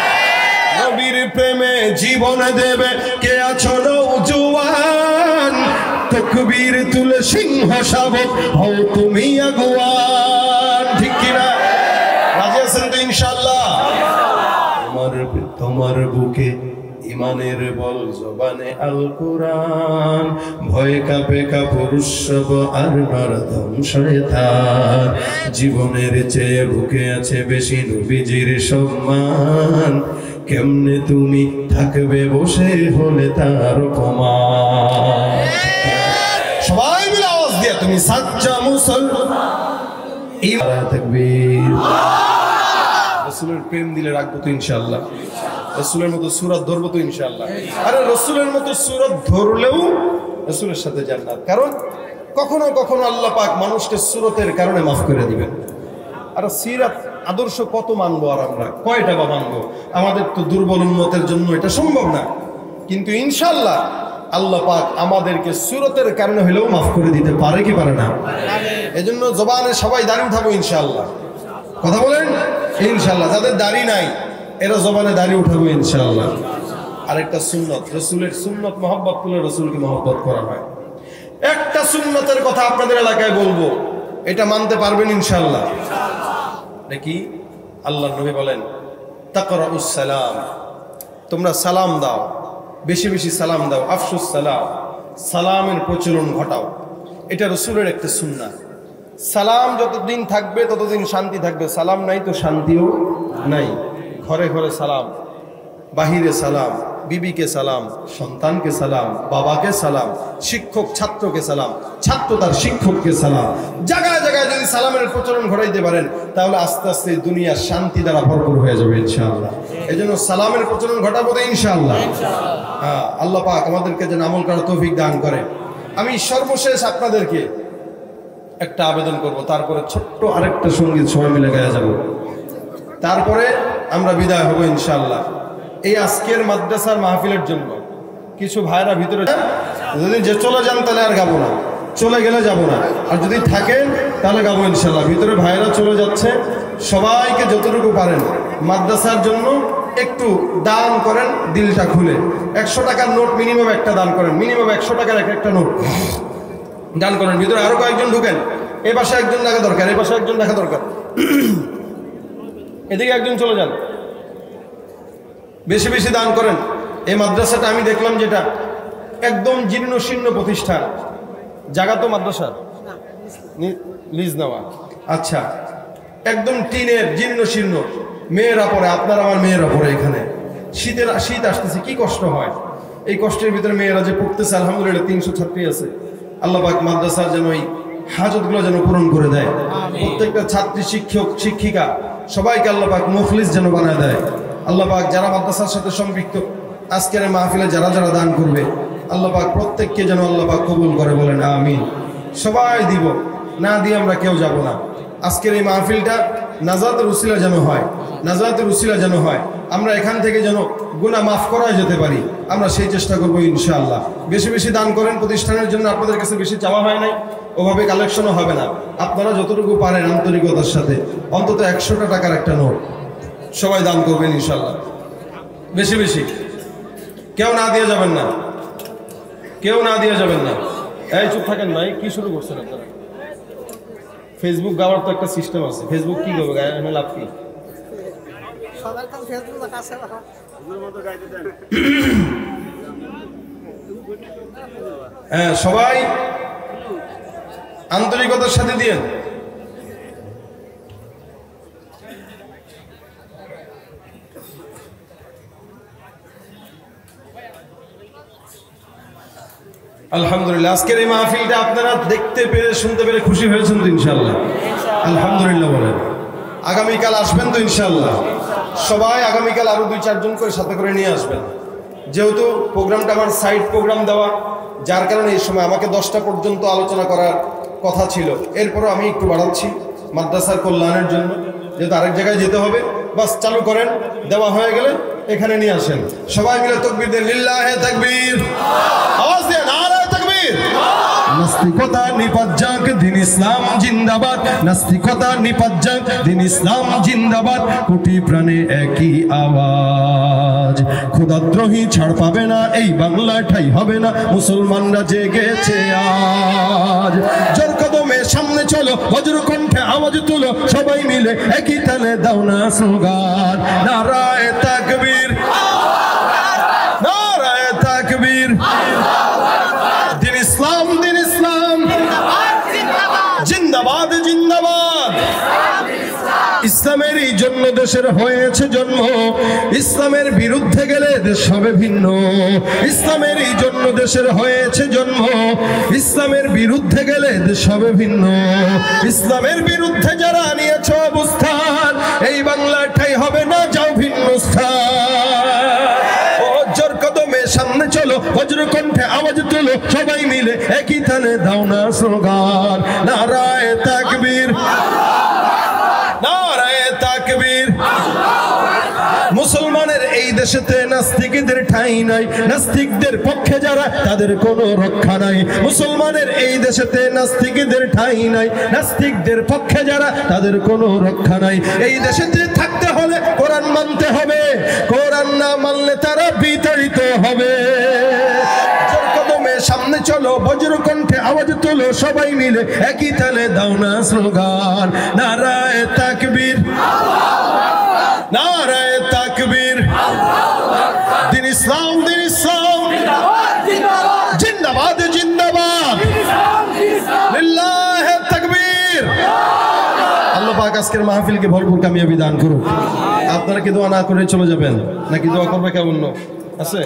নবীর প্রেমে জীবন দেবে কে আছো নওজোয়ান, তাকবীর তুলে সিংহ শাবক হও তুমি আগুয়ান, ঠিক কিনা? রাজি আছেন তো ইনশাআল্লাহ? তোমার বুকে ইমানের বল, জবানে আল কোরআন, ভয়ে কাঁপে কাপুরুষ সব আর নরদম শয়তান, জীবনের চেয়ে বুকে আছে বেশি নবীজির সম্মান, কেমনে তুমি থাকবে বসে হলে তার অপমান। সবাই মিলে আওয়াজ দিয়ে তুমি সাচ্চা মুসলমান। তাকবীর। রাসূলের প্রেম দিলে রাখবো তো ইনশাআল্লাহ, রাসূলের মতো সূরত ধরবো তো ইনশাআল্লাহ। আরে রাসূলের মতো সূরত ধরলেও রাসূলের সাথে জান্নাত, কারণ কখনো কখনো আল্লাহ পাক মানুষকে সূরতের কারণে মাফ করে দিবেন। আর সিরাত আদর্শ কত মানবো, আর আমরা কয়টা বা মানবো? আমাদের তো দুর্বল উম্মতের জন্য এটা সম্ভব না, কিন্তু ইনশাআল্লাহ আল্লাহ পাক আমাদেরকে সূরতের কারণে হলেও মাফ করে দিতে পারে কি পারে না? এজন্য জবানে সবাই দাঁড়িয়ে উঠাবো ইনশাআল্লাহ। কথা বলেন ইনশাআল্লাহ। যাদের দাড়ি নাই এরা জবানে দাঁড়িয়ে উঠাবো ইনশাআল্লাহ। আরেকটা সুন্নত, রাসূলের সুন্নত মহব্বত করলে রাসূলকে মহব্বত করা হয়। একটা সুন্নতের কথা আপনাদের এলাকায় বলবো, এটা মানতে পারবেন ইনশাআল্লাহ? নাকি? আল্লাহর নবী বলেন তাকরাউস সালাম, তোমরা সালাম দাও, বেশি বেশি সালাম দাও, আফসুস সালাম, সালামের প্রচলন ঘটাও। এটা রাসূলের একটা সুন্নাহ। সালাম যতদিন থাকবে ততদিন শান্তি থাকবে, সালাম নাই তো শান্তিও নাই। ঘরে ঘরে সালাম, বাহিরে সালাম, বিবিকে সালাম, সন্তানকে সালাম, বাবাকে সালাম, শিক্ষক ছাত্রকে সালাম, ছাত্র তার শিক্ষককে সালাম। জায়গায় জায়গায় যদি সালামের প্রচলন ঘটাইতে পারেন তাহলে আস্তে আস্তে দুনিয়া শান্তি দ্বারা ভরপুর হয়ে যাবে ইনশাআল্লাহ। এই জন্য সালামের প্রচলন ঘটাবো তো ইনশাআল্লাহ। আল্লাহ পাক আমাদেরকে যেন আমল করার তৌফিক দান করে। আমি সর্বশেষ আপনাদেরকে একটা আবেদন করব, তারপরে ছোট্ট আরেকটা সঙ্গীত সবাই মিলে গায়ে যাব, তারপরে আমরা বিদায় হব ইনশাআল্লাহ। এই আজকের মাদ্রাসার মাহফিলের জন্য কিছু ভাইরা ভিতরে, যদি যে চলে যান তাহলে আর গাবো না, চলে গেলে যাব না, আর যদি থাকেন তাহলে গাবো ইনশাআল্লাহ। ভিতরে ভাইরা চলে যাচ্ছে, সবাইকে যতটুকু পারেন মাদ্রাসার জন্য একটু দান করেন, দিলটা খুলে। 100 টাকার নোট মিনিমাম একটা দান করেন, মিনিমাম 100 টাকার একটা নোট দান করেন। ভিতরে আরো কয়েকজন ঢুকেন, এ পাশে একজন দেখা দরকার, এ পাশে একজন দেখা দরকার, এদিকে একজন চলে যান। বেশি বেশি দান করেন। এই মাদ্রাসাটা আমি দেখলাম যেটা একদম জীর্ণ শীর্ণ প্রতিষ্ঠান, জায়গা তো মাদ্রাসার লিজ নেওয়া, আচ্ছা একদম টিনের জীর্ণ শীর্ণ, মেয়েরা পড়ে, আপনার আমার মেয়েরা পড়ে। এখানে শীত আসতেছে, কি কষ্ট হয়। এই কষ্টের ভিতরে মেয়েরা যে পড়তেছে, আলহামদুলিল্লাহ 300 ছাত্রী আছে। আল্লাহ পাক মাদ্রাসার যেন এই হাজতগুলো যেন পূরণ করে দেয়। প্রত্যেকটা ছাত্রী, শিক্ষক, শিক্ষিকা সবাইকে আল্লাহ পাক মুখলিস যেন বানায় দেয়। আল্লাহ পাক যারা মাদ্রাসার সাথে সম্পৃক্ত, আজকের মাহফিলে যারা যারা দান করবে, আল্লাহ পাক প্রত্যেককে যেন আল্লাহ পাক কবুল করে, বলেন আমিন। সবাই দিব, না দিয়ে আমরা কেউ যাব না। আজকের এই মাহফিলটা নাজাতের উসিলা যেন হয়, নাজাতের উসিলা যেন হয়। আমরা এখান থেকে যেন গুনাহ মাফ করা যেতে পারি, আমরা সেই চেষ্টা করবো ইনশাআল্লাহ। বেশি বেশি দান করেন। প্রতিষ্ঠানের জন্য আপনাদের কাছে বেশি চাওয়া হয় নাই, ওভাবে কালেকশনও হবে না। আপনারা যতটুকু পারেন আন্তরিকতার সাথে অন্তত 100 টাকার একটা নোট সবাই দান করবেন ইনশাআল্লাহ। বেশি বেশি, কেউ না দিয়ে যাবেন না, কেউ না দিয়ে যাবেন না। এই চুপ থাকেন ভাই, কি শুরু করছেন আপনারা? ফেসবুক গাওয়ার তো একটা সিস্টেম আছে। ফেসবুক কি করবে, গায়ে লাভ কি? হ্যাঁ, সবাই আন্তরিকতার সাথে দিয়েন। আলহামদুলিল্লাহ, আজকের এই মাহফিলটা আপনারা দেখতে পেরে, শুনতে পেরে খুশি হয়েছেন তো ইনশাআল্লাহ? আলহামদুলিল্লাহ বলেন। আগামীকাল আসবেন তো ইনশাআল্লাহ? সবাই আগামীকাল আরো 2-4 জন করে সাথে করে নিয়ে আসবেন। যেহেতু প্রোগ্রামটা আমার সাইড প্রোগ্রাম দেওয়া, যার কারণে এই সময় আমাকে 10টা পর্যন্ত আলোচনা করার কথা ছিল, এরপরও আমি একটু বাড়াচ্ছি মাদ্রাসার কল্যাণের জন্য। যেহেতু আরেক জায়গায় যেতে হবে, বাস চালু করেন, দেওয়া হয়ে গেলে এখানে নিয়ে আসেন। সবাই মিলে তাকবীর দেন, লিল্লাহে তাকবীর, আওয়াজ দেন, নারে তাকবীর। নাস্তিকতা নিপাত যাক, দিন ইসলাম জিন্দাবাদ। নাস্তিকতা নিপাত যাক, দিন ইসলাম জিন্দাবাদ। কোটি প্রাণে একই আওয়াজ, খোদাদ্রোহী ছাড় পাবে না, এই বাংলা ঠাই হবে না, মুসলমানরা জেগেছে আজ। জোর কদমে সামনে চলো, বজ্র কণ্ঠে আওয়াজ তুলো, সবাই মিলে একই তালে দাও না স্লোগান, নারায়ে তাকবীর, নারায়ে তাকবীর। দিন ইসলাম, দিন ইসলাম জিন্দাবাদ, জিন্দাবাদ। ইসলামেরই জন্য দেশের হয়েছে জন্ম, ইসলামের বিরুদ্ধে গেলে দেশ হবে ভিন্ন। ইসলামেরই জন্য দেশের হয়েছে জন্ম, ইসলামের বিরুদ্ধে গেলে দেশ হবে ভিন্ন। ইসলামের বিরুদ্ধে যারা নিয়েছে অবস্থান, এই বাংলাটাই হবে না, যাও ভিন্ন স্থান। ও জোর কদমে সামনে চলো, বজ্র কণ্ঠে আওয়াজ তুলো, সবাই মিলে একই তালে দাও না স্লোগান, নারায়ে তাকবীর, নারায়ে তাকবীর। মুসলমানের এই দেশেতে নাস্তিকদের ঠাঁই নাই, নাস্তিকদের পক্ষে যারা তাদের কোনো রক্ষা নাই। মুসলমানের এই দেশেতে নাস্তিকদের ঠাঁই নাই, নাস্তিকদের পক্ষে যারা তাদের কোনো রক্ষা নাই। এই দেশেতে থাকতে হলে কোরআন মানতে হবে, কোরআন না মানলে তারা বিতাড়িত হবে। সামনে চলো, বজ্র কণ্ঠে আওয়াজ তুলো, সবাই মিলে একই তালে দাও না স্লোগান, নারায়ে তাকবীর, নারায়ে তাকবীর। দিন ইসলাম, দিন ইসলাম জিন্দাবাদ, জিন্দাবাদ। লিল্লাহে তাকবীর। পাক আজকের মাহফিলকে ভরপুর কামিয়াবি দান করুন। আপনারা কি দোয়া না করে চলে যাবেন নাকি দোয়া করবে কেমন আছে?